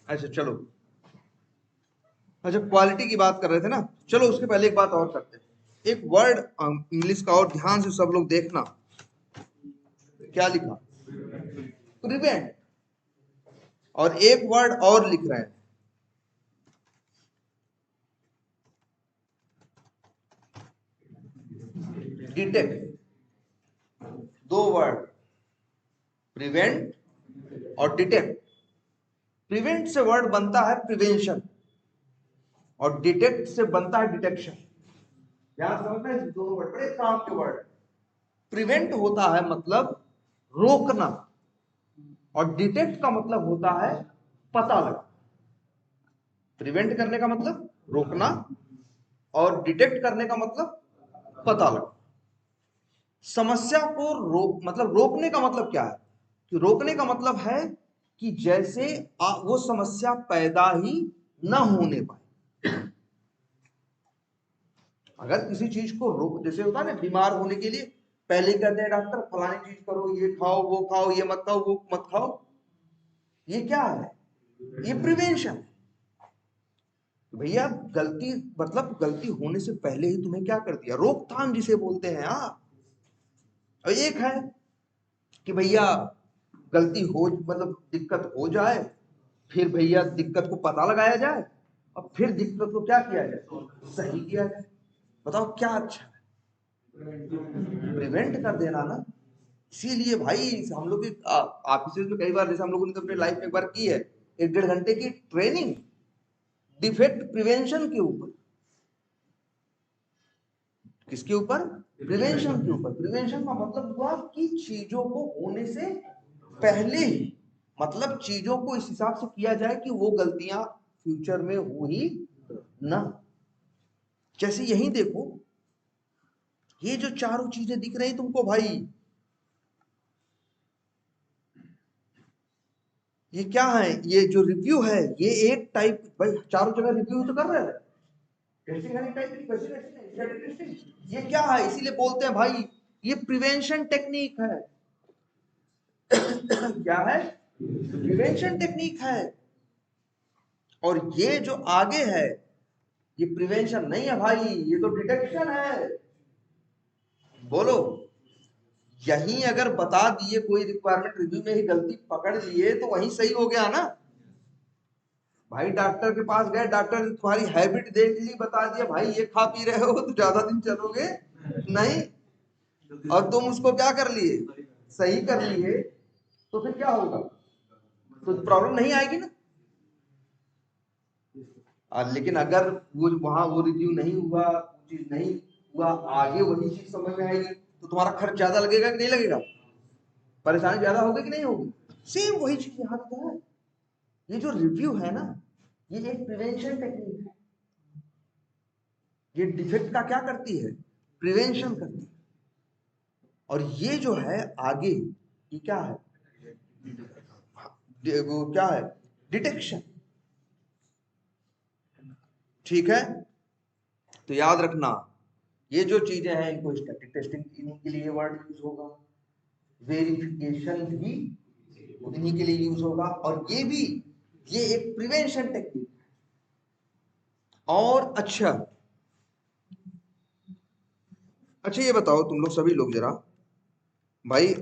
अच्छा चलो, अच्छा क्वालिटी की बात कर रहे थे ना, चलो उसके पहले एक बात और करते हैं। एक वर्ड इंग्लिश का और ध्यान से सब लोग देखना, क्या लिखा, प्रिवेंट। और एक वर्ड और लिख रहे हैं, डिटेक्ट। दो वर्ड, प्रिवेंट और डिटेक्ट। प्रिवेंट से वर्ड बनता है प्रिवेंशन, और डिटेक्ट से बनता है डिटेक्शन। यहां समझना है, दोनों वर्ड बड़े काम के वर्ड। प्रिवेंट होता है मतलब रोकना, और डिटेक्ट का मतलब होता है पता लगा। प्रिवेंट करने का मतलब रोकना, और डिटेक्ट करने का मतलब पता लगा। समस्या को मतलब रोकने का मतलब क्या है, कि रोकने का मतलब है कि जैसे वो समस्या पैदा ही ना होने पाए। अगर किसी चीज को रोक, जैसे होता है ना, बीमार होने के लिए पहले कहते हैं डॉक्टर फलानी चीज करो, ये खाओ वो खाओ, ये मत खाओ वो मत खाओ, ये क्या है, ये प्रिवेंशन। तो भैया गलती मतलब गलती होने से पहले ही तुम्हें क्या कर दिया, रोकथाम जिसे बोलते हैं आप। और एक है कि भैया गलती हो मतलब दिक्कत हो जाए, फिर भैया दिक्कत को पता लगाया जाए और फिर दिक्कत को क्या किया जाए, सही किया जाए। बताओ क्या अच्छा है, प्रिवेंट कर देना ना। इसीलिए भाई हम लोग की ऑफिस में कई बार, जैसे हम लोगों ने तो अपने लाइफ में एक बार की है, 1-1.5 घंटे की ट्रेनिंग डिफेक्ट प्रिवेंशन के ऊपर। किसके ऊपर, प्रिवेंशन के ऊपर। प्रिवेंशन का मतलब हुआ कि चीजों को होने से पहले ही, मतलब चीजों को इस हिसाब से किया जाए कि वो गलतियां फ्यूचर में हो ही ना। जैसे यही देखो, ये जो चारों चीजें दिख रही तुमको भाई, ये क्या है, ये जो रिव्यू है ये एक टाइप, भाई चारों जगह रिव्यू तो कर रहे हैं, टेस्टिंग है टाइप की, वैसे स्टैटिक टेस्टिंग। ये क्या है, इसीलिए बोलते हैं भाई ये प्रिवेंशन टेक्निक है। क्या है, प्रिवेंशन टेक्निक है। और ये जो आगे है ये प्रिवेंशन नहीं है भाई, ये तो डिटेक्शन है। बोलो, यही अगर बता दिए कोई रिक्वायरमेंट रिव्यू में ही गलती पकड़ लिए तो वही सही हो गया ना। भाई डॉक्टर के पास गए, डॉक्टर ने तुम्हारी हैबिट देख ली, बता दिया भाई ये खा पी रहे हो तो ज्यादा दिन चलोगे नहीं, और तुम उसको क्या कर लिए, सही कर लिए, तो फिर क्या होगा, तो प्रॉब्लम नहीं आएगी ना। लेकिन अगर वो वहां वो रिव्यू नहीं हुआ, वो चीज नहीं हुआ, आगे वही चीज समझ में आएगी तो तुम्हारा खर्च ज्यादा लगेगा कि नहीं लगेगा, परेशानी ज्यादा होगी कि नहीं होगी। सेम वही चीज यहाँ पे है। ये जो रिव्यू है ना, ये एक प्रिवेंशन टेक्निक है। ये डिफेक्ट का क्या करती है, प्रिवेंशन करती है। और ये जो है आगे, ये क्या है, वो क्या है, डिटेक्शन। ठीक है, तो याद रखना ये जो चीजें हैं इनको स्टैटिक टेस्टिंग इन्हीं के लिए वर्ड यूज होगा, वेरिफिकेशन भी इन्हीं के लिए यूज होगा, और ये भी, ये एक प्रिवेंशन टेक्निक। और अच्छा, अच्छा ये बताओ तुम लोग सभी लोग जरा, भाई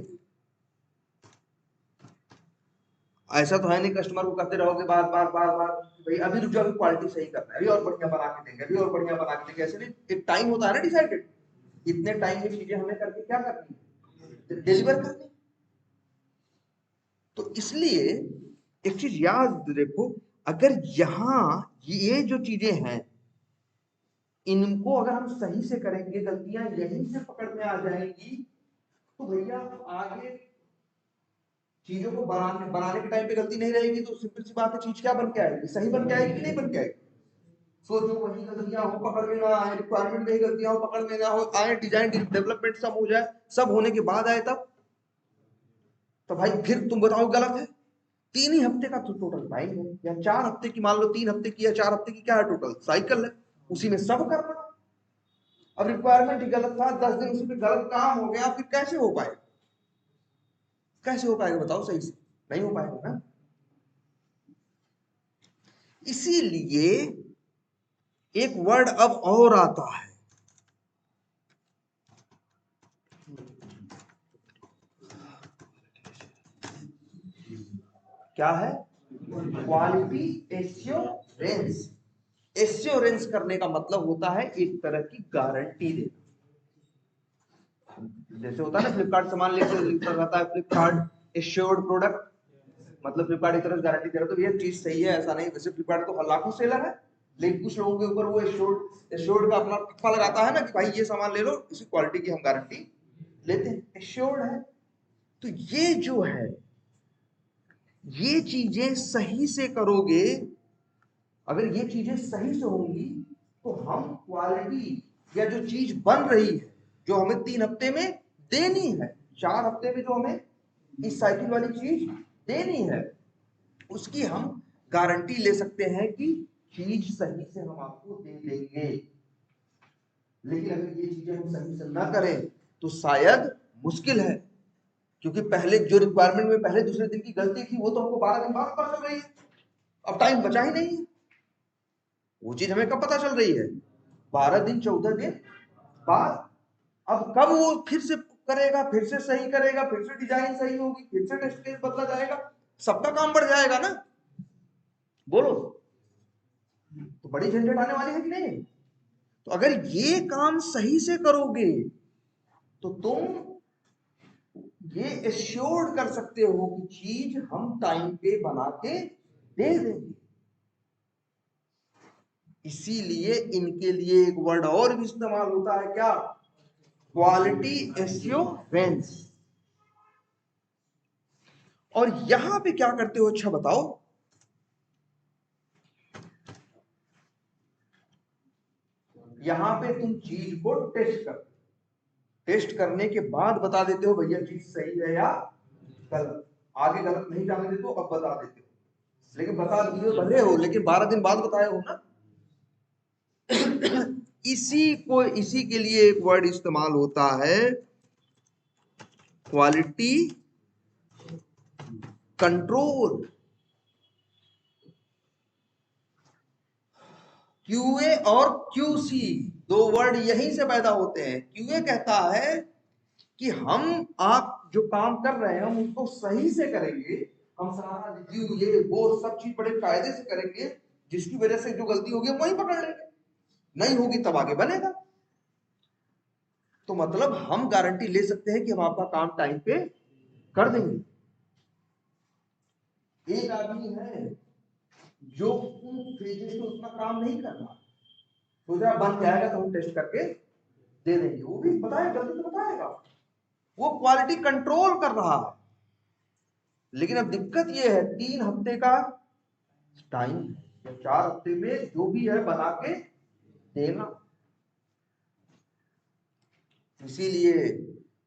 ऐसा तो है नहीं कस्टमर को कहते रहोगे बार बार बार बार भाई अभी रुक जाओ, अभी क्वालिटी सही करना है, अभी और बढ़िया बना के देंगे, अभी और बढ़िया बना के देंगे, ऐसे नहीं। एक टाइम होता है ना डिसाइडेड, इतने टाइम में चीजें हमें करके क्या करनी है, डिलीवर करनी। तो इसलिए एक चीज याद देखो, अगर यहाँ ये जो चीजें हैं इनको अगर हम सही से करेंगे, गलतियां यहीं से पकड़ में आ जाएंगी, तो भैया आगे चीजों को बनाने बनाने के टाइम पे गलती नहीं रहेगी, तो सिंपल सी बात है चीज क्या बन के आएगी, सही बन के आएगी कि नहीं बन के आएगी। सोचो वही गलतियां हो पकड़ में ना आए, रिक्वायरमेंट में ही गलतियां हो पकड़ में ना हो आए, डिजाइन डेवलपमेंट सब हो जाए, सब होने के बाद आए तब, तो भाई फिर तुम बताओ गलत है। 3 ही हफ्ते का तो टोटल टाइम है, या 4 हफ्ते की मान लो, 3 हफ्ते की या 4 हफ्ते की क्या है टोटल साइकिल है, उसी में सब करना। अब रिक्वायरमेंट ही गलत था, 10 दिन उसी पे गलत काम हो गया, फिर कैसे हो पाएगा, कैसे हो पाएगा बताओ सही से, नहीं हो पाएगा ना। इसीलिए एक वर्ड अब और आता है, क्या है, क्वालिटी एश्योरेंस। एश्योरेंस करने का मतलब होता है एक तरह की गारंटी देना। जैसे होता है ना फ्लिपकार्ट सामान लेके रहता है, फ्लिपकार्ट एश्योर्ड प्रोडक्ट, मतलब फ्लिपकार्ट एक तरह से गारंटी दे रहा है, तो ये चीज सही है ऐसा नहीं। वैसे फ्लिपकार्ट तो लाखों सेलर है, लेकिन कुछ लोगों के ऊपर वो एश्योर्ड एश्योर्ड का अपना ठप्पा लगाता है ना कि भाई ये सामान ले लो, इसी क्वालिटी की हम गारंटी लेते हैं, एश्योर्ड है। तो ये जो है, ये चीजें सही से करोगे, अगर ये चीजें सही से होंगी, तो हम क्वालिटी या जो चीज बन रही है, जो हमें 3 हफ्ते में देनी है, 4 हफ्ते में जो हमें इस साइकिल वाली चीज देनी है, उसकी हम गारंटी ले सकते हैं कि चीज सही से हम आपको दे देंगे। लेकिन अगर ये चीजें हम सही से ना करें तो शायद मुश्किल है, क्योंकि पहले जो रिक्वायरमेंट में पहले दूसरे दिन की गलती थी वो तो हमको 12 दिन बाद पता चल रही है, अब टाइम बचा ही नहीं है। वो चीज हमें कब पता चल रही है? 12 दिन 14 दिन बाद। अब कब वो फिर से करेगा, फिर से सही करेगा, फिर से डिजाइन सही होगी, फिर से टेस्ट केस बदला जाएगा, सबका काम बढ़ जाएगा ना। बोलो, तो बड़ी झंझट आने वाली है कि नहीं? तो अगर ये काम सही से करोगे तो तुम ये एश्योर्ड कर सकते हो कि चीज हम टाइम पे बना के दे देंगे। इसीलिए इनके लिए एक वर्ड और भी इस्तेमाल होता है, क्या? Quality assurance. और यहां पे क्या करते हो, अच्छा बताओ? यहां पे तुम चीज को टेस्ट करते हो, टेस्ट करने के बाद बता देते हो भैया चीज सही है या गलत। आगे गलत नहीं जाने देते हो, अब बता देते हो, लेकिन बता दिए भले हो, लेकिन 12 दिन बाद बताए हो ना। इसी के लिए एक वर्ड इस्तेमाल होता है, क्वालिटी कंट्रोल। क्यूए और क्यूसी, दो वर्ड यहीं से पैदा होते हैं। क्यूए कहता है कि हम आप जो काम कर रहे हैं हम उसको सही से करेंगे, हम सारा रिव्यू ये वो सब चीज बड़े कायदे से करेंगे, जिसकी वजह से जो गलती होगी वही पकड़ लेंगे, नहीं होगी तब आगे बनेगा। तो मतलब हम गारंटी ले सकते हैं कि हम आपका काम टाइम पे कर देंगे। एक आदमी है जो उन फेजेस में उतना काम नहीं कर रहा, तो जब बन जाएगा तो हम टेस्ट करके दे देंगे, वो भी बताएगा, गलती तो बताएगा, वो क्वालिटी कंट्रोल कर रहा है। लेकिन अब दिक्कत ये है 3 हफ्ते का टाइम या 4 हफ्ते में जो भी है बना के देना। इसीलिए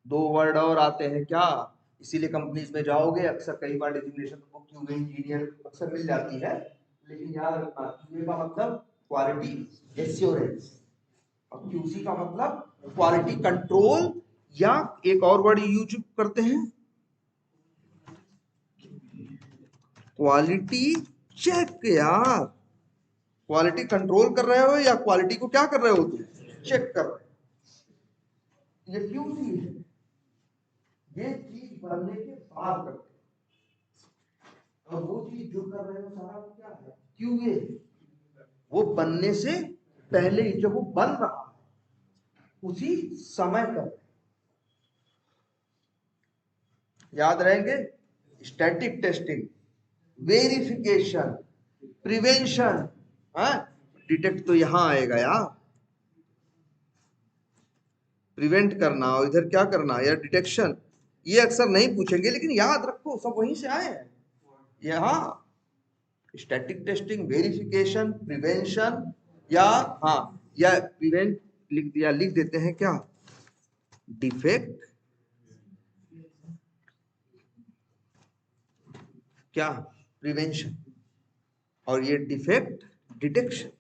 दो वर्ड और आते हैं, क्या? इसीलिए कंपनीज में जाओगे अक्सर कई बार डिजिग्नेशन तो क्यूए इंजीनियर अक्सर मिल जाती है, लेकिन याद रखना क्यूए का मतलब क्वालिटी एश्योरेंस और क्यूसी का मतलब क्वालिटी कंट्रोल, या एक और वर्ड यूज करते हैं, क्वालिटी चेक। यार, क्वालिटी कंट्रोल कर रहे हो या क्वालिटी को क्या कर रहे हो, तुम चेक कर रहे हो। ये क्यूसी है, ये चीज बनने के बाद करते हैं, और वो चीज जो कर रहे हो सारा वो क्या है, क्यूए। वो बनने से पहले ही जब वो बन रहा है उसी समय कर। याद रहेंगे, static testing, verification, prevention, detect तो यहां आएगा यार, प्रिवेंट करना, और इधर क्या करना या डिटेक्शन, ये अक्सर नहीं पूछेंगे लेकिन याद रखो सब वहीं से आए हैं। यहाँ स्टैटिक टेस्टिंग, वेरिफिकेशन, प्रिवेंशन, या हाँ या प्रिवेंट लिख दिया, लिख देते हैं क्या, डिफेक्ट, क्या, प्रिवेंशन, और ये डिफेक्ट डिटेक्शन।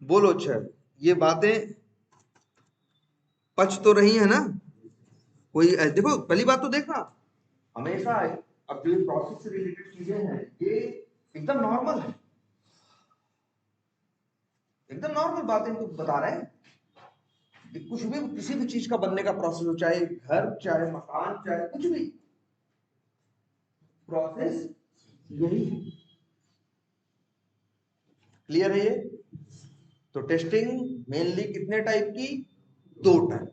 बोलो अच्छा, ये बातें पच तो रही है ना? कोई देखो पहली बात तो देखना हमेशा, अब जो प्रोसेस से रिलेटेड चीजें हैं ये एकदम नॉर्मल है, एकदम नॉर्मल बातें तो बता रहे हैं। कुछ भी किसी भी चीज का बनने का प्रोसेस हो, चाहे घर चाहे मकान चाहे कुछ भी, प्रोसेस यही है। क्लियर है ये? तो टेस्टिंग मेनली कितने टाइप की, 2 टाइप,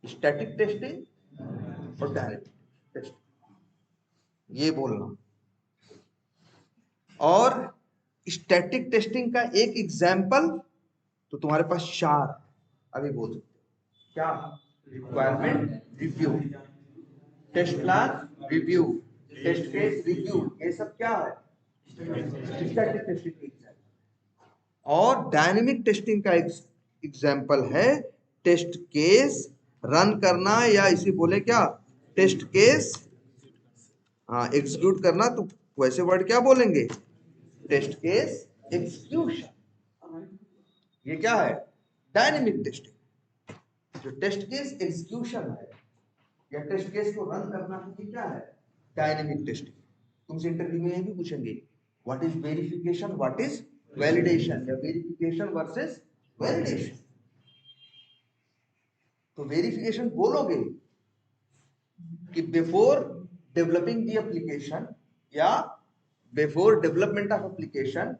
स्टैटिक टेस्टिंग और डायरेक्ट टेस्टिंग, ये बोलना। और स्टैटिक टेस्टिंग का एक एग्जाम्पल तो तुम्हारे पास 4 अभी बोल सकते हो, क्या? Requirement review, test plan review, test case review, ये सब क्या है, स्टैटिक टेस्टिंग। और डायनेमिक टेस्टिंग का एग्जाम्पल है टेस्ट केस रन करना, या इसे बोले क्या, टेस्ट केस हाँ एग्जीक्यूट करना। तो वैसे वर्ड क्या बोलेंगे, टेस्ट केस एग्जीक्यूशन। ये क्या है, डायनेमिक टेस्टिंग। जो टेस्ट केस एग्जीक्यूशन है या टेस्ट केस को रन करना है, ये क्या है, डायनेमिक टेस्टिंग। तुमसे इंटरव्यू में ये भी पूछेंगे what is verification, what is validation, या वेरिफिकेशन वर्सेस वैलिडेशन। तो वेरिफिकेशन बोलोगे कि बिफोर डेवलपिंग द एप्लीकेशन या before development of application,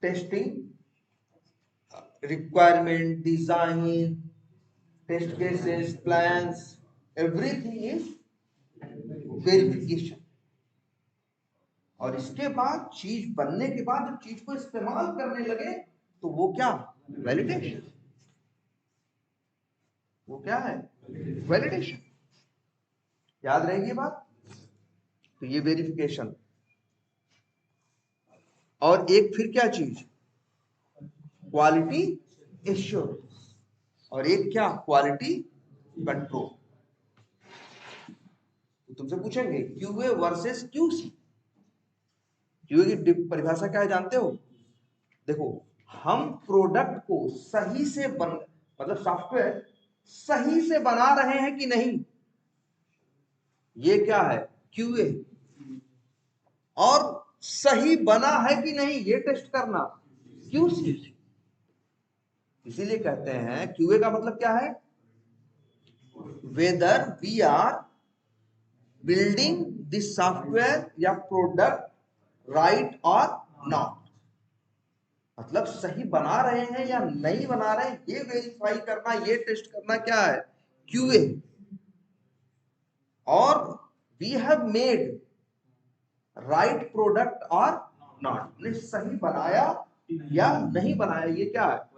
testing, requirement, design, test cases, plans, everything is verification। और इसके बाद चीज बनने के बाद जब चीज को इस्तेमाल करने लगे तो वो क्या, वैलिडेशन। वो क्या है, वैलिडेशन। याद रहेगी बात। तो ये वेरिफिकेशन। और एक फिर क्या चीज, क्वालिटी एश्योरेंस, और एक क्या, क्वालिटी कंट्रोल। तो तुमसे पूछेंगे क्यूए वर्सेस क्यूसी। क्यूए की परिभाषा क्या है जानते हो? देखो, हम प्रोडक्ट को सही से मतलब सॉफ्टवेयर सही से बना रहे हैं कि नहीं, ये क्या है, क्यूए। और सही बना है कि नहीं ये टेस्ट करना, क्यूसी। इसीलिए कहते हैं क्यूए का मतलब क्या है, whether we are building this software या प्रोडक्ट राइट और नॉट। मतलब सही बना रहे हैं या नहीं बना रहे हैं, ये वेरीफाई करना, ये टेस्ट करना क्या है, क्यूए। और we have made right product और नॉट, ने सही बनाया या नहीं बनाया, ये क्या है,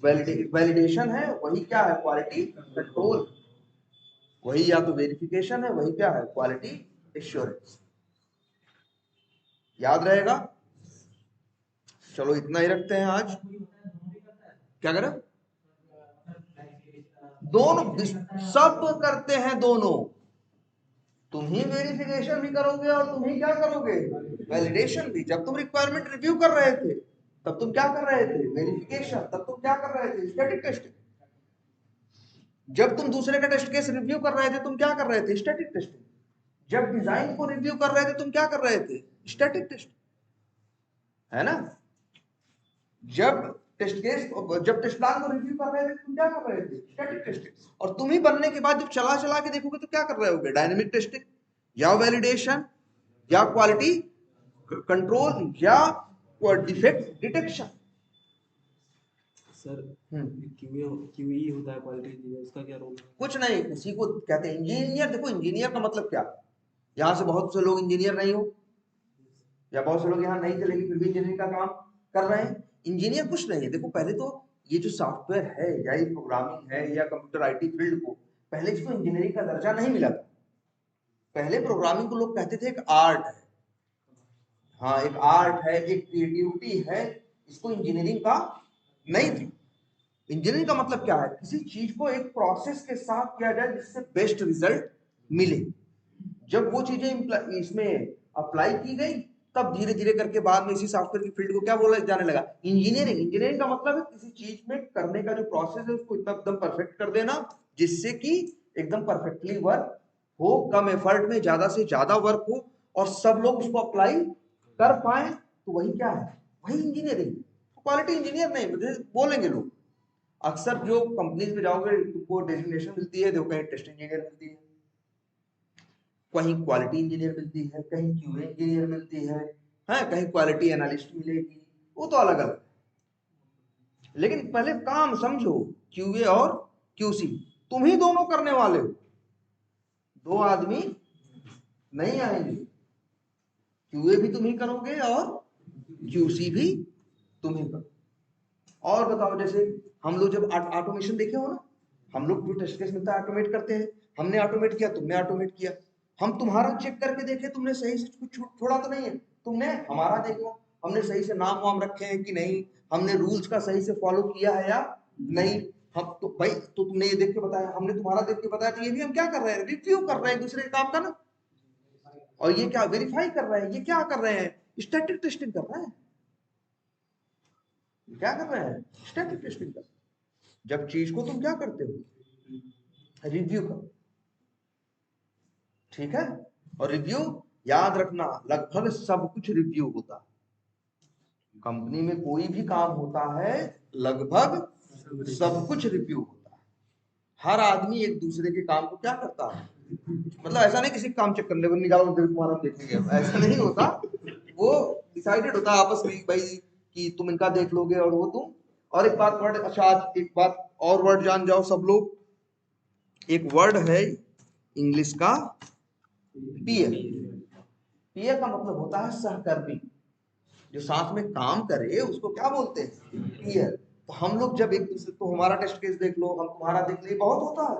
वैलिडेशन है। वही क्या है, क्वालिटी कंट्रोल। वही या तो वेरिफिकेशन है, वही क्या है, क्वालिटी एश्योरेंस। याद रहेगा। चलो इतना ही रखते हैं आज। क्या करें, दोनों सब करते हैं दोनों। तुम ही वेरिफिकेशन भी करोगे और तुम ही क्या करोगे, वैलिडेशन भी। जब तुम रिक्वायरमेंट रिव्यू कर रहे थे तब तुम क्या कर रहे थे, वेरिफिकेशन। तब तुम क्या कर रहे थे, स्टैटिक टेस्टिंग। जब तुम दूसरे का टेस्ट केस रिव्यू कर रहे थे तुम क्या कर रहे थे, स्टैटिक टेस्टिंग। जब डिजाइन को रिव्यू कर रहे थे तुम क्या कर रहे थे, स्टैटिक टेस्टिंग, है ना। जब टेस्ट केस, जब टेस्ट प्लान को रिव्यू कर रहे थे तुम क्या कर रहे थे, स्टैटिक टेस्टिंग। और तुम ही बनने के बाद जब चला चला के देखोगे तो क्या कर रहे होगे, डायनेमिक टेस्टिंग या वैलिडेशन या क्वालिटी कंट्रोल या डिफेक्ट डिटेक्शन। सर क्यूई होता है क्वालिटी इंजीनियर, उसका क्या रोल है? कुछ नहीं, उसी को कहते हैं इंजीनियर। देखो इंजीनियर का मतलब क्या, यहाँ से बहुत से लोग इंजीनियर नहीं हो, या बहुत से लोग यहाँ नहीं चलेगी फिर भी इंजीनियरिंग का काम कर रहे हैं। इंजीनियर कुछ नहीं है। देखो पहले तो ये जो सॉफ्टवेयर है या ये प्रोग्रामिंग है या कंप्यूटर आईटी फील्ड को, पहले इसको इंजीनियरिंग का दर्जा नहीं मिला था। पहले प्रोग्रामिंग को लोग कहते थे एक आर्ट है, हाँ एक आर्ट है, एक क्रिएटिविटी है, इसको इंजीनियरिंग का नहीं थी। इंजीनियरिंग का मतलब क्या है, किसी चीज को एक प्रोसेस के साथ किया जाए जिससे बेस्ट रिजल्ट मिले। जब वो चीजें इसमें अप्लाई की गई तब धीरे धीरे करके बाद में इसी सॉफ्टवेयर की फील्ड को क्या बोला जाने लगा, इंजीनियरिंग। इंजीनियरिंग का मतलब है किसी चीज में करने का जो प्रोसेस है उसको इतना एकदम परफेक्ट कर देना जिससे कि एकदम परफेक्टली वर्क हो, कम एफर्ट में ज्यादा से ज्यादा वर्क हो और सब लोग उसको अप्लाई कर पाए। तो वही क्या है, वही इंजीनियरिंग। क्वालिटी इंजीनियर नहीं बोलेंगे लोग। अक्सर जो कंपनीज में जाओगे तुमको डेजिग्नेशन मिलती है, देखो कहीं टेस्ट इंजीनियर मिलती है, कहीं क्वालिटी इंजीनियर मिलती है, कहीं क्यूए इंजीनियर मिलती है, कहीं क्वालिटी एनालिस्ट मिलेगी, वो तो अलग अलग। लेकिन पहले काम समझो, क्यूए और क्यूसी तुम ही दोनों करने वाले हो, दो आदमी नहीं आएंगे। क्यूए भी तुम ही करोगे और क्यूसी भी तुम ही करोगे। और बताओ, जैसे हम लोग जब ऑटोमेशन देखे हो ना, हम लोग जो टेस्ट केस मिलता है ऑटोमेट करते हैं, हमने ऑटोमेट किया, तुमने ऑटोमेट किया। हम तुम्हारा चेक करके देखे तुमने सही से कुछ छोड़ा तो नहीं है, तुमने हमारा देखो हमने सही से नाम वाम रखे हैं कि नहीं, हमने रूल्स का सही से फॉलो किया है या नहीं। हम तो भाई, तो तुमने ये देख के बताया, हमने तुम्हारा देख के बताया, तो ये भी हम क्या कर रहे हैं, रिव्यू कर रहे हैं दूसरे काम का ना। और ये क्या वेरीफाई कर रहे हैं, ये क्या कर रहे हैं, स्टैटिक टेस्टिंग कर रहे हैं। क्या कर रहे हैं, स्टैटिक टेस्टिंग कर। जब चीज को तुम क्या करते हो, रिव्यू करो, ठीक है। और रिव्यू याद रखना लगभग सब कुछ रिव्यू होता है। कंपनी में कोई भी काम होता है लगभग सब कुछ रिव्यू होता है। हर आदमी एक दूसरे के काम को क्या करता है, मतलब ऐसा नहीं किसी काम चेक करने को निकालो तुम्हारा देखेंगे, ऐसा नहीं होता। वो डिसाइडेड होता है आपस में भाई कि तुम इनका देख लोगे और वो तुम। और एक बात वर्ड, अच्छा आज एक बात और वर्ड जान जाओ सब लोग। एक वर्ड है इंग्लिश का पीयर। पीयर का मतलब होता है सहकर्मी, जो साथ में काम करे उसको क्या बोलते हैं, पीयर। तो हम लोग जब एक दूसरे, तो हमारा टेस्ट केस देख लो, हम तुम्हारा देख ले, बहुत होता है,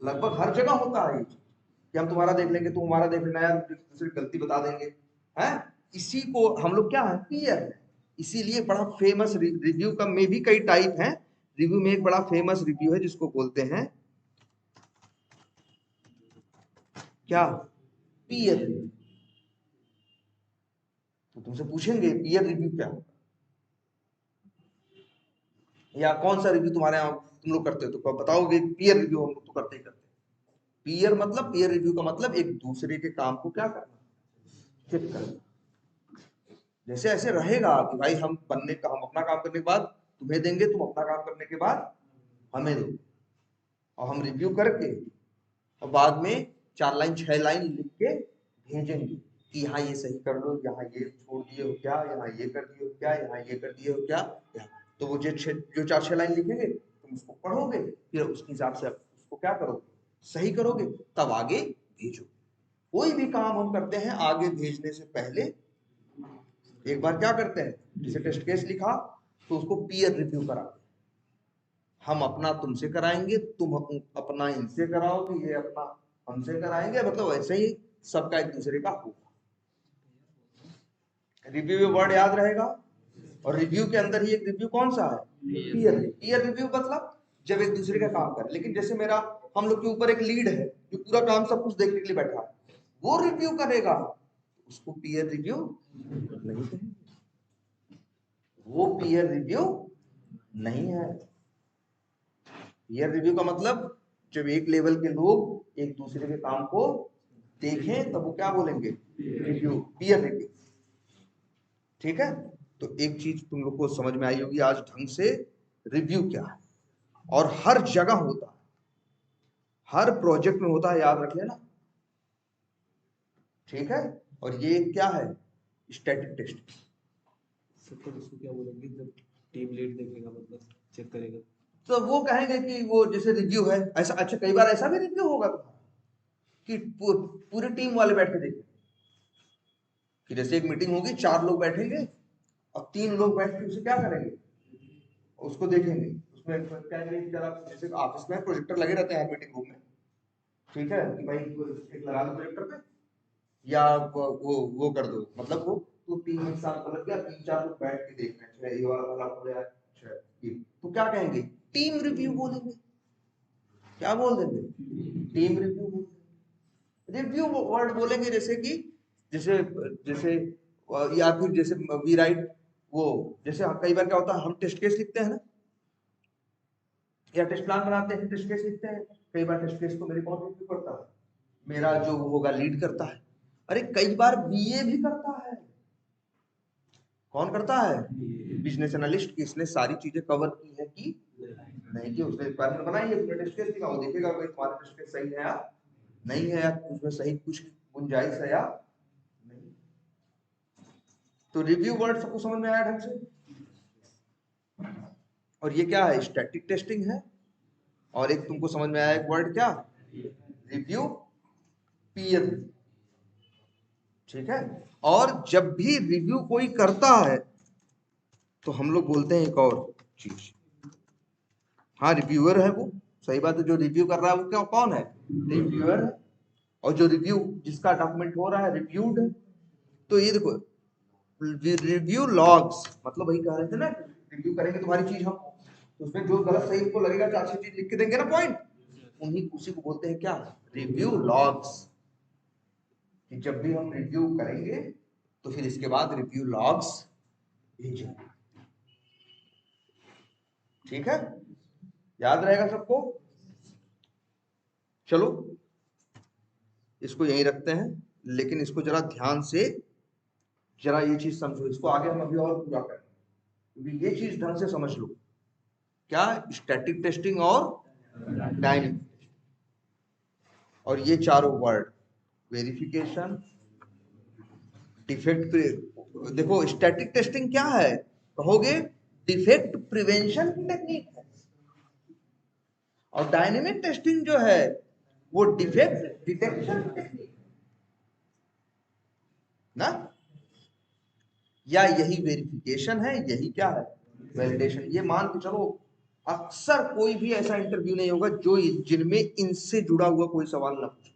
लगभग हर जगह होता है ये कि हम तुम्हारा देख लेंगे, तुम हमारा देख लेना, यार दूसरी गलती बता देंगे, हैं। इसी को हम लोग क्या है, पीयर है। इसीलिए बड़ा फेमस रिव्यू का में भी कई टाइप हैं। रिव्यू में एक बड़ा फेमस रिव्यू है जिसको बोलते हैं क्या, पीयर रिव्यू। तो तुमसे पूछेंगे पीयर रिव्यू क्या होगा, या कौन सा रिव्यू तुम्हारे यहाँ तुम लोग करते हो, तो बताओगे पीयर रिव्यू हम लोग तो करते ही करते हैं। पीयर मतलब, पीयर रिव्यू का मतलब एक दूसरे के काम को क्या करना, चेक करना। जैसे ऐसे रहेगा कि भाई हम अपना काम करने के बाद तुम्हें देंगे, तुम अपना काम करने के बाद हमें दो, और हम रिव्यू करके और बाद में 4 लाइन 6 लाइन लिख के भेजेंगे कि यहाँ ये सही कर लो, यहाँ ये छोड़ दिए हो क्या, यहाँ ये कर दिए हो क्या, यहाँ ये कर दिए हो क्या। तो वो जो 4-6 लाइन लिखेंगे तुम उसको पढ़ोगे, फिर उसके हिसाब से उसको क्या करोगे, सही करोगे, तब आगे भेजो। कोई भी काम हम करते हैं आगे भेजने से पहले एक बार क्या करते हैं, जैसे टेस्ट केस लिखा तो उसको पीयर रिव्यू कराते हैं। हम अपना तुमसे कराएंगे, तुम अपना इनसे कराओगे, ये अपना हमसे कराएंगे, मतलब वैसे ही सबका एक दूसरे का होगा। रिव्यू वर्ड याद रहेगा। और रिव्यू के अंदर ही एक रिव्यू कौन सा है, पीयर। पीयर रिव्यू मतलब जब एक दूसरे का काम करे। लेकिन जैसे मेरा, हम लोग के ऊपर एक लीड है जो पूरा काम सब कुछ देखने के लिए बैठा है, वो रिव्यू करेगा, उसको पीयर रिव्यू नहीं कहेंगे, वो पीयर रिव्यू नहीं है। पीयर रिव्यू का मतलब जब एक लेवल के लोग एक दूसरे के काम को देखें तब वो क्या बोलेंगे, रिव्यू, पीयर रिव्यू। ठीक है। तो एक चीज तुम लोग को समझ में आई होगी आज ढंग से, रिव्यू क्या है, और हर जगह होता है, हर प्रोजेक्ट में होता है, याद रख लेना। ठीक है। और ये क्या है, स्टैटिक टेस्ट। सर उसको क्या बोलेंगे जब टीम लीड देखेगा, मतलब चेक करेगा? तो वो कहेंगे कि वो जैसे रिव्यू है ऐसा। अच्छा कई बार ऐसा भी रिव्यू होगा तुम्हारा कि पूरी टीम वाले बैठ के देखें, कि जैसे एक मीटिंग होगी, 4 लोग बैठेंगे और 3 लोग बैठ के उसे क्या करेंगे, उसको देखेंगे। उसमें कहेंगे जैसे ऑफिस में प्रोजेक्टर लगे रहते हैं मीटिंग रूम में, ठीक है, कि भाई एक लगा दो प्रोजेक्टर पे, या वो कर दो, मतलब वो तो 3 एक साथ लग गया, 3-4 लोग बैठ के देख रहे हैं, ये वाला वाला हो गया, अच्छा ये तो क्या कहेंगे, टीम रिव्यू बोलेंगे। क्या बोल देंगे, टीम रिव्यू बोलेंगे। रिव्यू वर्ड बोलेंगे जैसे कि, जैसे जैसे या फिर जैसे वी राइट, वो जैसे कई बार क्या होता है, हम टेस्ट केस लिखते हैं ना, या टेस्ट प्लान बनाते हैं, टेस्ट केस लिखते हैं। कई बार टेस्ट केस को मेरे कौन रिव्यू करता है, मेरा जो होगा लीड करता है। अरे कई बार बीए भी करता है। कौन करता है, बिजनेस एनालिस्ट। इसने सारी चीजें कवर की है कि नहीं, कि उसने रिक्वायरमेंट बनाई है, उसने टेस्ट केस लिखा, वो देखेगा भाई तुम्हारा टेस्ट केस सही है या नहीं है, या उसमें सही कुछ गुंजाइश है या नहीं। तो रिव्यू वर्ड सबको समझ में आया ढंग से। और ये क्या है, स्टैटिक टेस्टिंग है। और एक तुमको समझ में आया एक वर्ड क्या, रिव्यू, पीयर। ठीक है। और जब भी रिव्यू कोई करता है तो हम लोग बोलते हैं एक और चीज, हाँ रिव्यूअर है वो, सही बात है, जो रिव्यू कर रहा है वो क्या, कौन है, रिव्यूअर है। और जो रिव्यू जिसका डॉक्यूमेंट हो रहा है, रिव्यूड है। तो ये देखो, रिव्यू लॉग्स मतलब वही कह रहे थे ना, रिव्यू करेंगे तुम्हारी चीज हम, तो उसमें जो गलत सही उनको लगेगा, 4 चीज लिख के देंगे ना पॉइंट, उन्हीं उसी को बोलते हैं क्या, रिव्यू लॉग्स। कि जब भी हम रिव्यू करेंगे तो फिर इसके बाद रिव्यू लॉग्स भेजेंगे। ठीक है, याद रहेगा सबको। चलो इसको यहीं रखते हैं, लेकिन इसको जरा ध्यान से जरा ये चीज समझो, इसको आगे हम अभी और पूरा करें, क्योंकि ये चीज ढंग से समझ लो, क्या स्टैटिक टेस्टिंग और डायनेमिक, और ये चारों वर्ड वेरिफिकेशन, डिफेक्ट, देखो स्टैटिक टेस्टिंग क्या है कहोगे, डिफेक्ट प्रिवेंशन की टेक्निक है, और डायनेमिक टेस्टिंग जो है वो डिफेक्ट डिटेक्शन की टेक्निक ना, या यही वेरिफिकेशन है, यही क्या है वैलिडेशन। ये मान के चलो अक्सर कोई भी ऐसा इंटरव्यू नहीं होगा जो जिनमें इनसे जुड़ा हुआ कोई सवाल ना पूछे,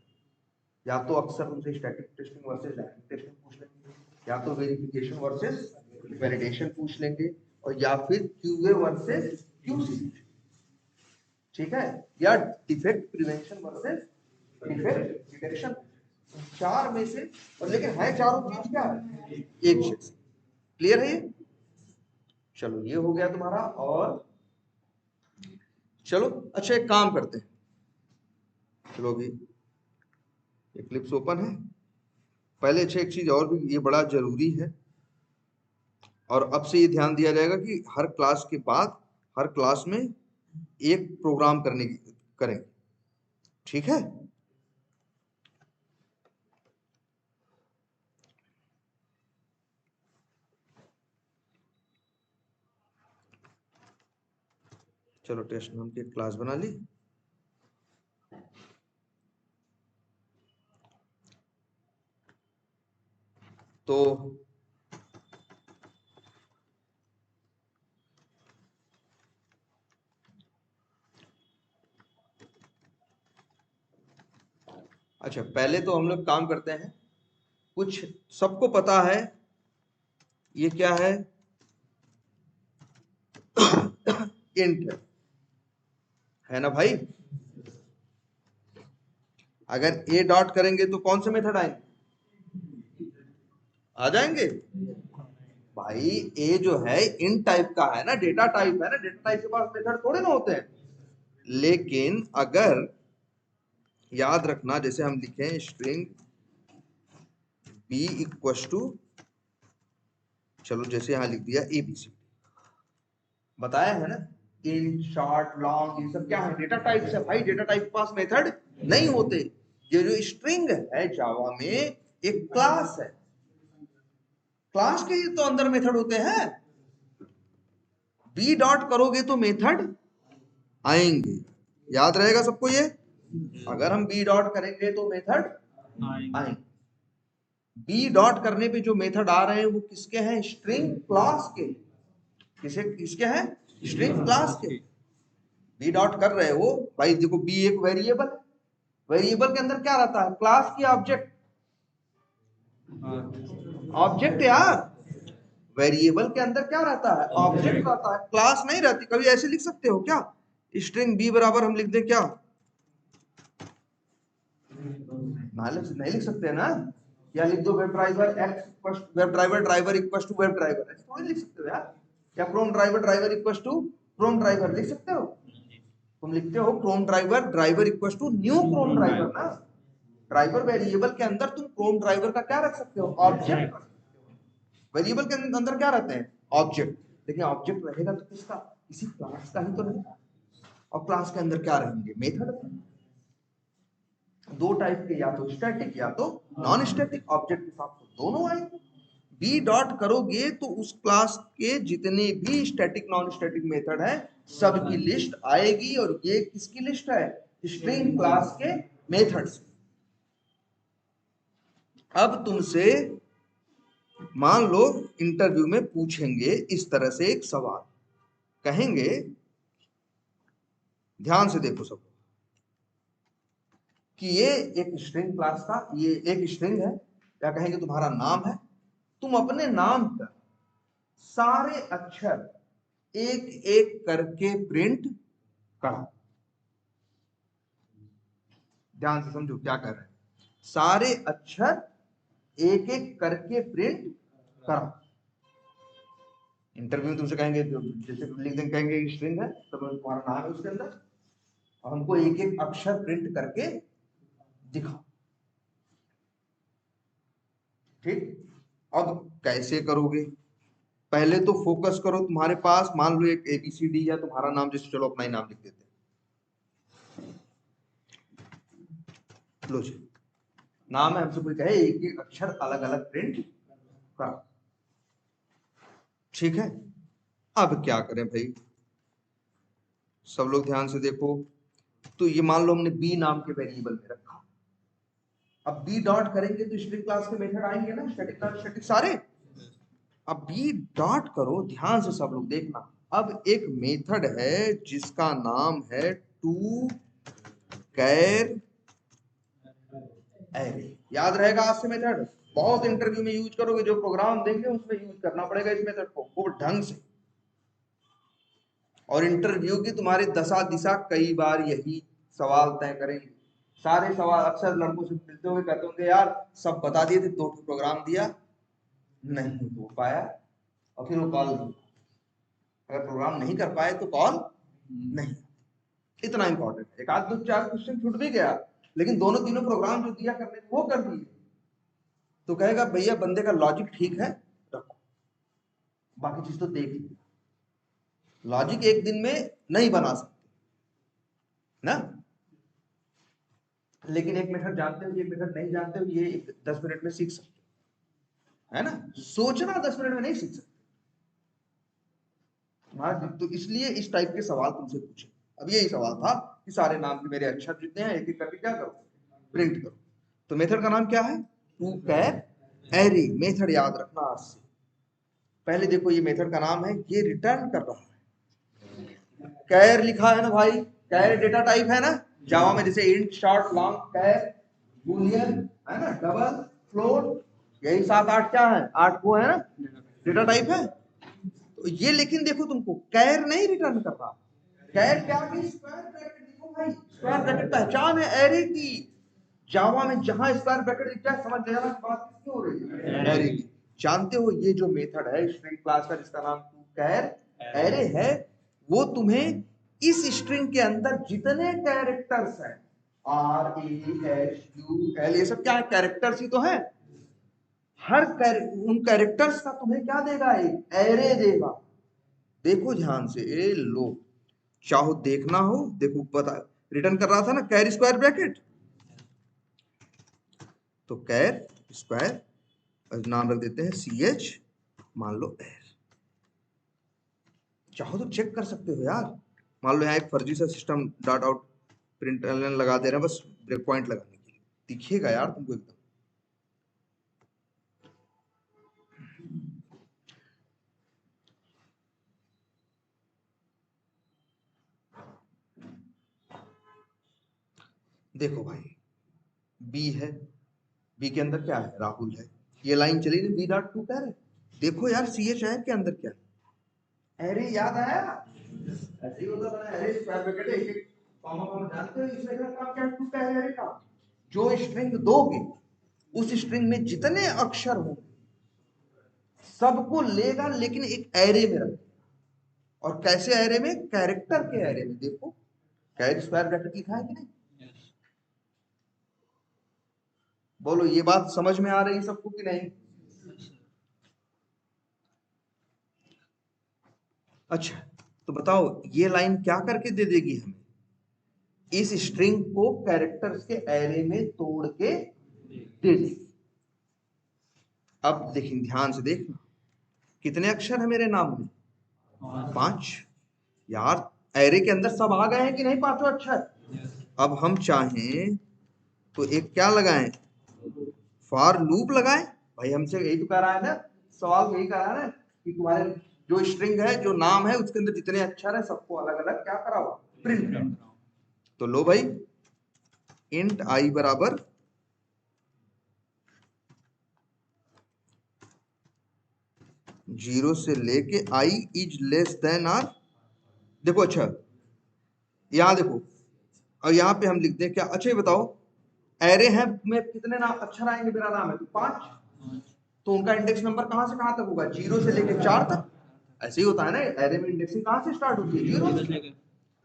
या तो अक्सर तुमसे static testing versus dynamic testing पूछ लेंगे, या तो वेरिफिकेशन वर्सेस वैलिडेशन पूछ लेंगे, और या फिर क्यूए वर्सेस क्यूसी, ठीक है, या defect prevention versus defect detection, चार में से, और लेकिन है चारों चीज क्या है एक जैसे। क्लियर है ये? चलो ये हो गया तुम्हारा। और चलो अच्छा एक काम करते हैं, चलो अभी इक्लिप्स ओपन है, पहले अच्छा एक चीज और भी ये बड़ा जरूरी है, और अब से ये ध्यान दिया जाएगा कि हर क्लास के बाद हर क्लास में एक प्रोग्राम करेंगे, ठीक है। चलो टेस्ट नाम की एक क्लास बना ली, तो अच्छा पहले तो हम लोग काम करते हैं, कुछ सबको पता है ये क्या है, इंट है ना भाई। अगर ए डॉट करेंगे तो कौन से मेथड आएंगे, आ जाएंगे भाई। ए जो है इन टाइप का है ना, डेटा टाइप है ना, डेटा टाइप के पास मेथड थोड़े ना होते हैं। लेकिन अगर याद रखना, जैसे हम लिखें स्ट्रिंग बी इक्वल टू, चलो जैसे यहां लिख दिया एबीसी, बताया है ना, इन शॉर्ट लॉन्ग ये सब क्या है डेटा टाइप से भाई, डेटा टाइप के पास मेथड नहीं होते। ये जो स्ट्रिंग है जावा में एक क्लास है, क्लास के ही तो अंदर मेथड होते हैं। बी डॉट करोगे तो मेथड आएंगे, याद रहेगा सबको ये, अगर हम बी डॉट करेंगे तो मेथड आएंगे। बी डॉट करने पे जो मेथड आ रहे हैं वो किसके हैं, स्ट्रिंग क्लास के, किसे किसके हैं, स्ट्रिंग क्लास के। बी डॉट कर रहे हो भाई, देखो बी एक वेरिएबल है, वेरिएबल के अंदर क्या रहता है, क्लास की ऑब्जेक्ट, ऑब्जेक्ट यार, वेरिएबल के अंदर क्या रहता है, ऑब्जेक्ट रहता है, क्लास नहीं रहती। कभी ऐसे लिख सकते हो क्या, स्ट्रिंग बी बराबर हम लिख दे क्या, नहीं लिख सकते ना, या लिख दो web driver X, web driver driver equal to web driver, ऐसे थोड़ी लिख सकते हो यार, या Chrome driver driver equal to Chrome driver लिख सकते हो, तुम लिखते हो Chrome driver driver equal to new Chrome driver ना, ड्राइवर वेरिएबल के अंदर तुम क्रोम ड्राइवर का क्या रख सकते हो, ऑब्जेक्ट, वेरिएबल के अंदर क्या रहते हैं, ऑब्जेक्ट, लेकिन ऑब्जेक्ट रहेगा तो किसका, किसी क्लास का ही तो रहेगा, और क्लास के अंदर क्या रहेंगे, मेथड। दो टाइप के, या तो स्टैटिक या तो नॉन स्टैटिक, ऑब्जेक्ट के साथ तो दोनों आएंगे। बी डॉट करोगे तो उस क्लास के जितने भी स्टैटिक नॉन स्टैटिक मेथड है सबकी लिस्ट आएगी, और ये किसकी लिस्ट है, स्ट्रिंग क्लास के मेथड्स। अब तुमसे मान लो इंटरव्यू में पूछेंगे इस तरह से एक सवाल, कहेंगे ध्यान से देखो सब, कि ये एक स्ट्रिंग क्लास का, ये एक स्ट्रिंग है, क्या कहेंगे तुम्हारा नाम है, तुम अपने नाम पर सारे अक्षर एक एक करके प्रिंट करो। ध्यान से समझो क्या कर रहे हैं, सारे अक्षर एक एक करके प्रिंट करो। इंटरव्यू में तुमसे कहेंगे, जैसे लिख देंगे, कहेंगे स्ट्रिंग है तो तुम्हारा नाम है उसके अंदर, और हमको एक एक अक्षर प्रिंट करके दिखाओ। ठीक, अब कैसे करोगे? पहले तो फोकस करो, तुम्हारे पास मान लो एक ABCD या तुम्हारा नाम, जैसे चलो अपना ही नाम लिख देते हैं, लो जी नाम है, हमसे कोई कहे एक एक अक्षर अलग अलग प्रिंट कर, ठीक है। अब क्या करें भाई, सब लोग ध्यान से देखो। तो ये मान लो हमने बी नाम के वेरिएबल में रखा, अब बी डॉट करेंगे तो स्ट्रिंग क्लास के मेथड आएंगे ना, स्टैटिक नॉन स्टैटिक सारे। अब बी डॉट करो, ध्यान से सब लोग देखना। अब एक मेथड है जिसका नाम है टू कैर एरे, याद रहेगा आज से मेथड, बहुत इंटरव्यू में यूज करोगे, जो प्रोग्राम देंगे उसमें यूज करना पड़ेगा इस मेथड को खूब ढंग से। और इंटरव्यू की तुम्हारी दशा दिशा कई बार यही सवाल तय करेंगे। सारे सवाल अक्सर लड़कों से मिलते हुए कहते होंगे यार सब बता दिए थे, 2 प्रोग्राम दिया नहीं हो पाया, और फिर वो कॉल नहीं, अगर प्रोग्राम नहीं कर पाए तो कॉल नहीं, इतना इंपॉर्टेंट है। एक आध 2 4 क्वेश्चन छूट भी गया, लेकिन दोनों तीनों प्रोग्राम जो दिया करने वो कर दिए, तो कहेगा भैया बंदे का लॉजिक ठीक है, रखो, बाकी चीज तो देख ली। लॉजिक एक दिन में नहीं बना सकते ना, लेकिन एक मेथड जानते हो, एक मेथड नहीं जानते हो, ये 10 मिनट में सीख सकते हो, है ना। सोचना 10 मिनट में नहीं सीख सकते। तो इसलिए इस टाइप के सवाल तुमसे पूछे। अब यही सवाल था कि सारे नाम के मेरे अक्षर जितने हैं एक एक करके क्या करो, प्रिंट करो। तो मेथड का नाम क्या है, टू कैर एरे। मेथड याद रखना आज से। पहले देखो ये मेथड का नाम है, ये रिटर्न कर रहा है, कैर लिखा है ना भाई, कैर डेटा टाइप है ना, जावा में जैसे इंट शॉर्ट लॉन्ग कैर बूलियन है ना, डबल फ्लोट, यही 7 8 क्या है, 8 को है ना डेटा टाइप है। तो ये लेकिन देखो तुमको कैर नहीं रिटर्न कर रहा, कैर क्या की स्क्वायर ब्रैकेट। देखो भाई स्क्वायर ब्रैकेट पहचान है एरे की, जावा में जहां स्क्वायर ब्रैकेट दिखता है समझ लेना बात किसकी हो रही है, एरे की। जानते हो ये जो मेथड है स्ट्रिंग क्लास का जिसका नाम कैर एरे है, वो तुम्हें इस स्ट्रिंग के अंदर जितने कैरेक्टर्स हैं RASUL, ये सब क्या है, कैरेक्टर्स ही तो है। उन कैरेक्टर्स का तुम्हें क्या देगा, एक एरे देगा। देखो ध्यान से, ए लो, चाहो देखना हो देखो, पता रिटर्न कर रहा था ना कैर स्क्वायर ब्रैकेट, तो कैर स्क्वायर नाम रख देते हैं CH, मान लो एर। चाहो तो चेक कर सकते हो यार, मान लो यहाँ एक फर्जी सा सिस्टम डॉट आउट प्रिंट लगा दे रहे हैं बस ब्रेक पॉइंट लगाने के लिए, दिखेगा यार तुमको एकदम। देखो भाई बी है, बी के अंदर क्या है, राहुल है, ये लाइन चली नहीं, बी डॉट टू कह रहे, देखो यार CH है के अंदर क्या, एरे याद आया, ऐसे ही होता है एरे स्क्वायर ब्रैकेट एक एक कॉमा कॉमा, जानते हो इसमें का काम क्या है, टू कह एरे का, जो स्ट्रिंग दोगे उस स्ट्रिंग में जितने अक्षर हो सबको लेगा, लेकिन एक एरे में रखेगा। और कैसे एरे में, कैरेक्टर के एरे में। देखो कैर स्क्वायर ब्रैकेट लिखा है कि नहीं, बोलो ये बात समझ में आ रही है सबको कि नहीं। अच्छा तो बताओ ये लाइन क्या करके दे देगी हमें, इस स्ट्रिंग को कैरेक्टर्स के एरे में तोड़ के दे देगी। अब देखिए ध्यान से देखना, कितने अक्षर है मेरे नाम में, 5 यार, एरे के अंदर सब आ गए हैं कि नहीं पांचों अक्षर। अब हम चाहें तो एक क्या लगाएं, फॉर लूप लगाएं। भाई हमसे यही तो कह रहा है ना, सवाल यही कह रहा है ना कि तुम्हारे जो स्ट्रिंग है, जो नाम है, उसके अंदर जितने अक्षर है सबको अलग अलग क्या कराओ, प्रिंट करो। तो लो भाई इंट आई बराबर 0 से लेके i is less than r. देखो अच्छा यहां देखो, और यहां पे हम लिखते हैं क्या, अच्छा ये बताओ एरे है में कितने नाम अक्षर आएंगे, मेरा नाम है तो 5, तो उनका इंडेक्स नंबर कहां से कहां तक होगा, 0 से लेके 4 तक। ऐसे ही होता है ना, एरे में इंडेक्सिंग कहां से स्टार्ट होती है, 0 से।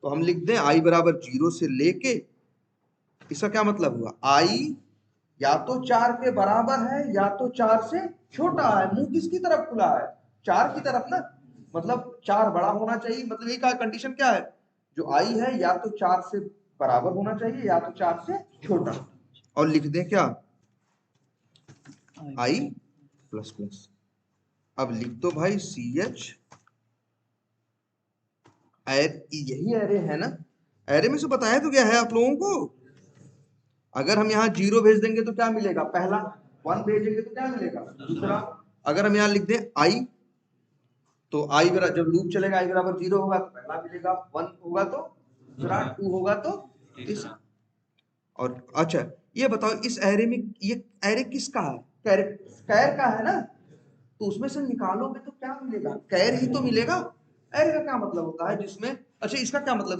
तो हम लिखते हैं i बराबर 0 से लेके, इसका क्या मतलब हुआ, i या तो 4 के बराबर है या तो 4 से छोटा है। मुंह किसकी तरफ खुला है? 4 की तरफ ना, मतलब 4 बड़ा होना चाहिए, मतलब ये का कंडीशन क्या है, जो आई है या तो 4 से बराबर होना चाहिए या तो 4 से छोटा। और लिख दें क्या, आई प्लस प्लस। अब लिख दो भाई सी एच, यही एरे है ना, एरे में से बताया तो क्या है आप लोगों को। अगर हम यहाँ 0 भेज देंगे तो क्या मिलेगा, पहला। 1 भेजेंगे तो क्या मिलेगा, दूसरा। अगर हम यहाँ लिख दें आई, तो आई बराबर, जब लूप चलेगा आई बराबर 0 होगा तो पहला मिलेगा, 1 होगा तो दूसरा, 2 होगा तो तीसरा। और अच्छा ये बताओ इस एरे में, ये एरे किसका है, कैर का है ना, तो उसमें से निकालोगे तो क्या मिलेगा, कैर ही तो मिलेगा। एरे का क्या मतलब होता है जिसमें, अच्छा इसका क्या मतलब,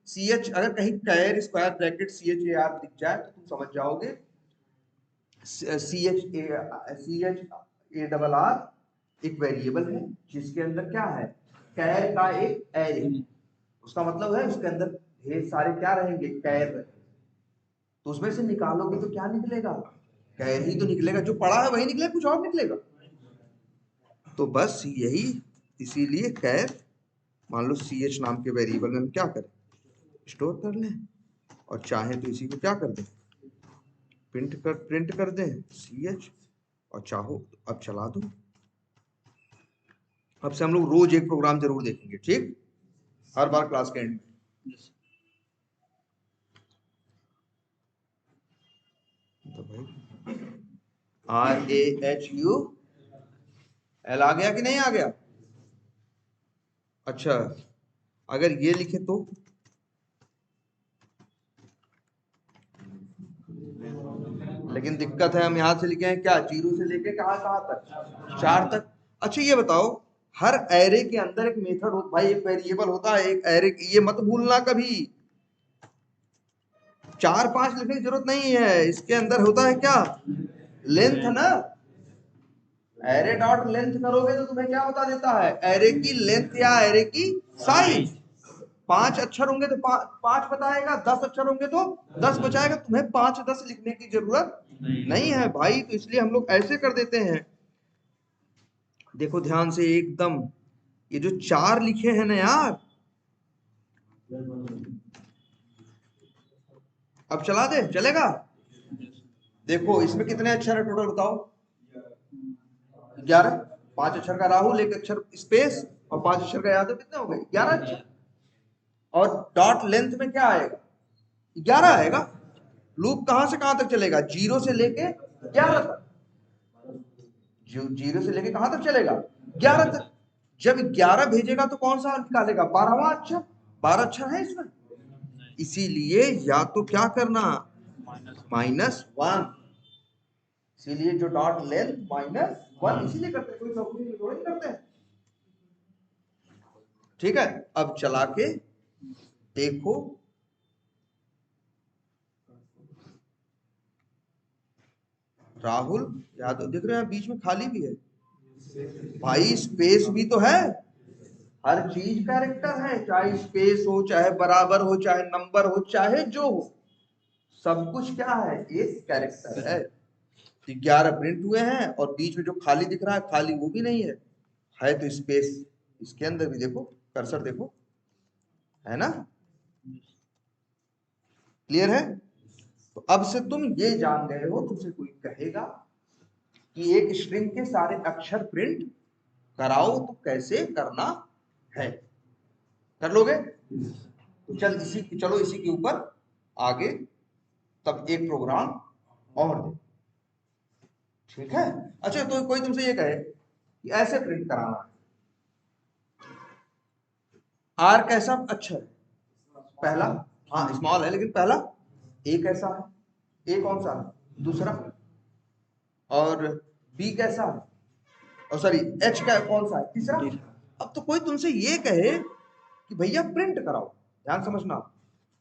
सी एच, अगर कहीं char square bracket C H A R दिख जाए तो तुम समझ जाओगे C H A double R एक वेरिएबल है जिसके अंदर क्या है, कैर का एक एरे। उसका मतलब है उसके अंदर ढेर सारे क्या रहेंगे, कैर रहेंगे। तो उसमें से निकालोगे तो क्या निकलेगा, कैर ही तो निकलेगा, जो पड़ा है वही निकलेगा, कुछ और निकलेगा। तो बस यही, इसीलिए कैर, मान लो सी एच नाम के वेरिएबल में हम क्या करें, स्टोर कर लें, और चाहे तो इसी को क्या कर दें, प्रिंट कर दें सी एच, और चाहो अब चला दो। अब से हम लोग रोज एक प्रोग्राम जरूर देखेंगे, ठीक, हर बार क्लास के एंड में। तो भाई RAHUL आ गया कि नहीं आ गया। अच्छा अगर ये लिखे तो, लेकिन दिक्कत है हम यहां से लिखे हैं क्या, 0 से लेके कहां कहां तक, 4 तक। अच्छा ये बताओ, हर एरे के अंदर एक मेथड होता, भाई एक वेरिएबल होता है एक एरे, ये मत भूलना कभी, 4-5 लिखने की जरूरत नहीं है, इसके अंदर होता है क्या, लेंथ ना। एरे डॉट लेंथ करोगे तो तुम्हें क्या बता देता है, एरे की लेंथ या एरे की साइज। 5 अक्षर होंगे तो 5 बताएगा, 10 अक्षर होंगे तो 10 बचाएगा, तुम्हें 5-10 लिखने की जरूरत नहीं है भाई। तो इसलिए हम लोग ऐसे कर देते हैं, देखो ध्यान से एकदम, ये जो 4 लिखे हैं ना यार, अब चला दे चलेगा। देखो इसमें कितने अक्षर है टोटल बताओ, 11। 5 अक्षर का राहुल, 1 अक्षर स्पेस, और 5 अक्षर का यादव, कितने हो गए, 11 अक्षर। और डॉट लेंथ में क्या आएगा, 11 आएगा। लूप कहां से कहां तक चलेगा, 0 से लेके 11 तक, 0 से लेके कहां तक चलेगा, 11 तक। जब 11 भेजेगा तो कौन सा निकालेगा, 12वां अक्षर, 12 अक्षर है इसमें, इसीलिए या तो क्या करना, -1, इसीलिए जो डॉट लेंथ -1 इसीलिए करते हैं, कोई चौकड़ी में थोड़ी करते हैं। ठीक है, अब चला के देखो, राहुल यादव दिख रहे हैं, बीच में खाली भी है भाई, स्पेस भी तो है, हर चीज कैरेक्टर है, चाहे स्पेस हो, चाहे बराबर हो, चाहे नंबर हो, चाहे जो हो, सब कुछ क्या है, एक कैरेक्टर है। 11 प्रिंट हुए हैं, और बीच में जो खाली दिख रहा है, खाली वो भी नहीं है तो स्पेस इसके अंदर भी देखो, कर्सर देखो, है ना, क्लियर है। तो अब से तुम ये जान गए हो, तुमसे कोई कहेगा कि एक स्ट्रिंग के सारे अक्षर प्रिंट कराओ तो कैसे करना है, कर लोगे। तो चलो इसी के ऊपर आगे तब एक प्रोग्राम और दे, ठीक है। अच्छा तो कोई तुमसे ये कहे कि ऐसे प्रिंट कराना है, आर कैसा अक्षर है, पहला, हाँ स्मॉल है लेकिन पहला, ए कैसा है, ए कौन सा है, दूसरा, और बी कैसा है, और सॉरी एच का कौन सा है, तीसरा। अब तो कोई तुमसे ये कहे कि भैया प्रिंट कराओ, ध्यान समझना,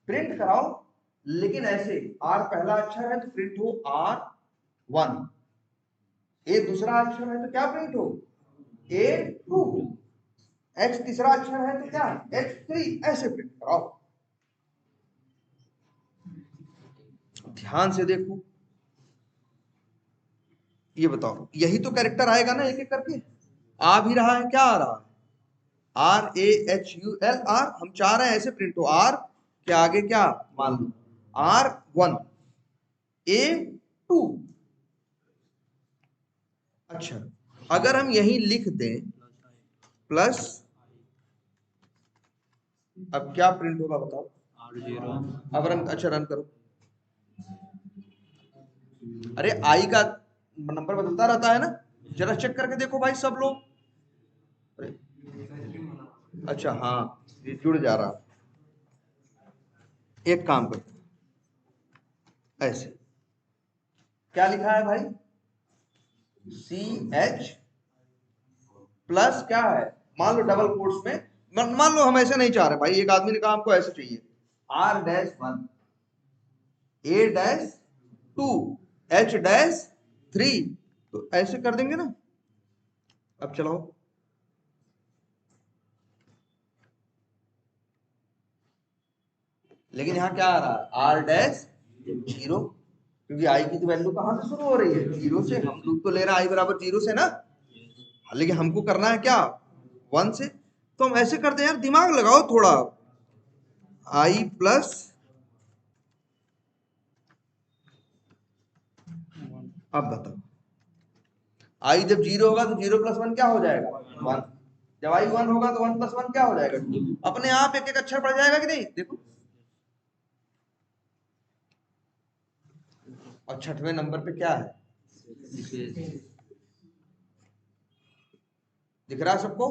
प्रिंट कराओ, लेकिन ऐसे आर पहला अक्षर है तो प्रिंट हो R1, ए दूसरा अक्षर है तो क्या प्रिंट हो, A2, H तीसरा अक्षर है तो क्या, H3, ऐसे प्रिंट कराओ। ध्यान से देखो, ये बताओ, यही तो कैरेक्टर आएगा ना एक एक करके। आ भी रहा है, क्या आ रहा है, RAHULR, हम चाह रहे हैं ऐसे प्रिंट हो, R के आगे क्या मान लो R1 A2। अच्छा, अगर हम यही लिख दें प्लस, अब क्या प्रिंट होगा बताओ। R0 अब रन, अच्छा रन करो। अरे आई का नंबर बदलता रहता है ना, जरा चेक करके देखो भाई सब लोग। अरे, अच्छा हाँ, ये जुड़ जा रहा। एक काम करते हैं, ऐसे क्या लिखा है भाई, CH प्लस क्या है, मान लो डबल कोट्स में, मान लो हम ऐसे नहीं चाह रहे भाई, एक आदमी ने कहा हमको ऐसे चाहिए, R-1 A-2 H-3, तो ऐसे कर देंगे ना। अब चलाओ, लेकिन यहाँ क्या आ रहा है, R-0, क्योंकि आई की तो वैल्यू कहां से शुरू हो रही है, 0 से। हम लोग तो ले रहे हैं आई बराबर 0 से ना, लेकिन हमको करना है क्या 1 से। तो हम ऐसे करते हैं यार, दिमाग लगाओ थोड़ा, आई प्लस, अब बताओ, आई जब 0 होगा तो 0 प्लस 1 क्या हो जाएगा 1, जब आई 1 होगा तो 1 प्लस 1 क्या हो जाएगा 2, अपने आप एक एक अक्षर पड़ जाएगा कि नहीं। देखो, और छठवें नंबर पे क्या है, दिख रहा है सबको।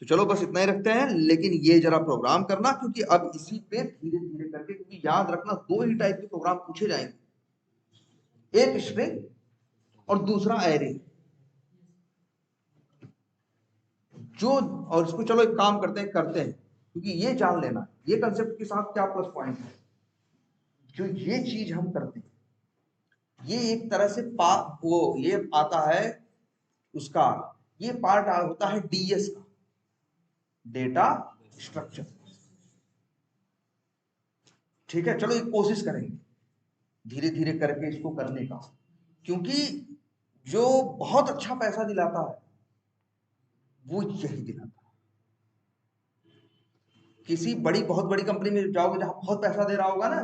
तो चलो बस इतना ही रखते हैं, लेकिन ये जरा प्रोग्राम करना, क्योंकि अब इसी पे धीरे धीरे करके, क्योंकि याद रखना 2 ही टाइप के प्रोग्राम पूछे जाएंगे, एक स्ट्रिंग और दूसरा एरे। जो, और इसको चलो एक काम करते हैं, क्योंकि ये जान लेना, ये कंसेप्ट के साथ क्या प्लस पॉइंट है, जो ये चीज हम करते हैं, ये एक तरह से वो ये आता है उसका, ये पार्ट होता है DS का, डेटा स्ट्रक्चर। ठीक है, चलो एक कोशिश करेंगे धीरे धीरे करके इसको करने का, क्योंकि जो बहुत अच्छा पैसा दिलाता है वो यही दिलाता है। किसी बहुत बड़ी कंपनी में जाओगे जहां बहुत पैसा दे रहा होगा ना,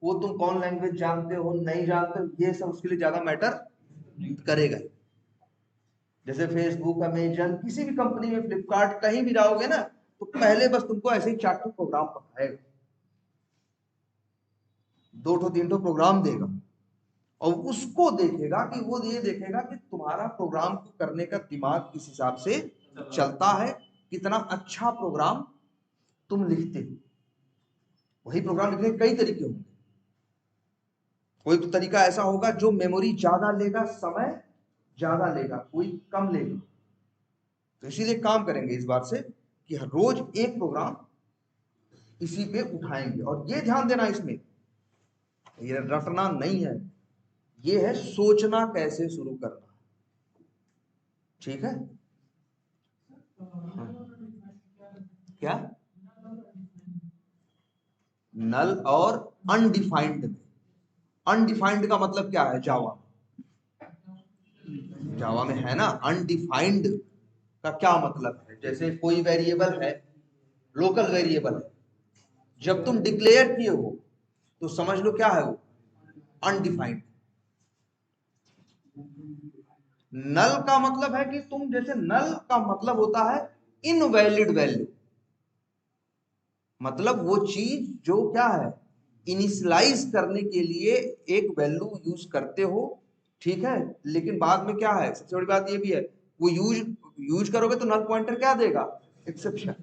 वो तुम कौन लैंग्वेज जानते हो नहीं जानते हो, ये सब उसके लिए ज्यादा मैटर करेगा। जैसे फेसबुक, अमेजन, किसी भी कंपनी में, फ्लिपकार्ट, कहीं भी जाओगे ना, तो पहले बस तुमको ऐसे ही 4 प्रोग्राम पढ़ाएगा, 2-3 प्रोग्राम देगा, और उसको देखेगा कि वो ये देखेगा कि तुम्हारा प्रोग्राम को करने का दिमाग किस हिसाब से चलता है, कितना अच्छा प्रोग्राम तुम लिखते हो। वही प्रोग्राम लिखने के कई तरीके होंगे, कोई तो तरीका ऐसा होगा जो मेमोरी ज्यादा लेगा, समय ज्यादा लेगा, कोई कम लेगा। तो इसीलिए काम करेंगे इस बार से कि हर रोज एक प्रोग्राम इसी पे उठाएंगे, और ये ध्यान देना इसमें, ये रटना नहीं है, ये है सोचना कैसे शुरू करना। ठीक है, हाँ। क्या, नल और अनडिफाइंड में, अनडिफाइंड का मतलब क्या है, जावा, जावा में है ना अनडिफाइंड का क्या मतलब है, जैसे कोई वेरिएबल है, लोकल वेरिएबल है, जब तुम डिक्लेयर किए हो तो समझ लो क्या है वो, अनडिफाइंड। नल का मतलब है कि तुम, जैसे नल का मतलब होता है इनवैलिड वैल्यू, मतलब वो चीज जो क्या है, इनिशियलाइज करने के लिए एक वैल्यू यूज करते हो, ठीक है, लेकिन बाद में क्या है, सबसे बड़ी बात ये भी है, वो यूज करोगे तो नल पॉइंटर क्या देगा, एक्सेप्शन,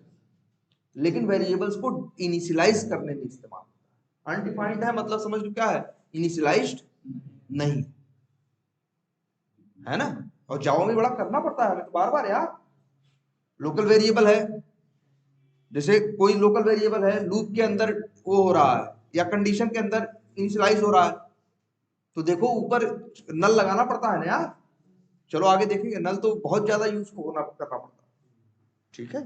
लेकिन वेरिएबल्स को इनिशियलाइज करने में इस्तेमाल होता है। अनडिफाइंड है मतलब समझ लो क्या है, इनिशियलाइज्ड नहीं, है ना। और जावा में बड़ा करना पड़ता है हमें तो बार बार यार, लोकल वेरिएबल है, जैसे कोई लोकल वेरिएबल है, लूप के अंदर वो हो रहा है, या कंडीशन के अंदर इनिशियलाइज हो रहा है, तो देखो ऊपर नल लगाना पड़ता है ना यार। चलो आगे देखेंगे, नल तो बहुत ज्यादा यूज करना पड़ता है। ठीक है।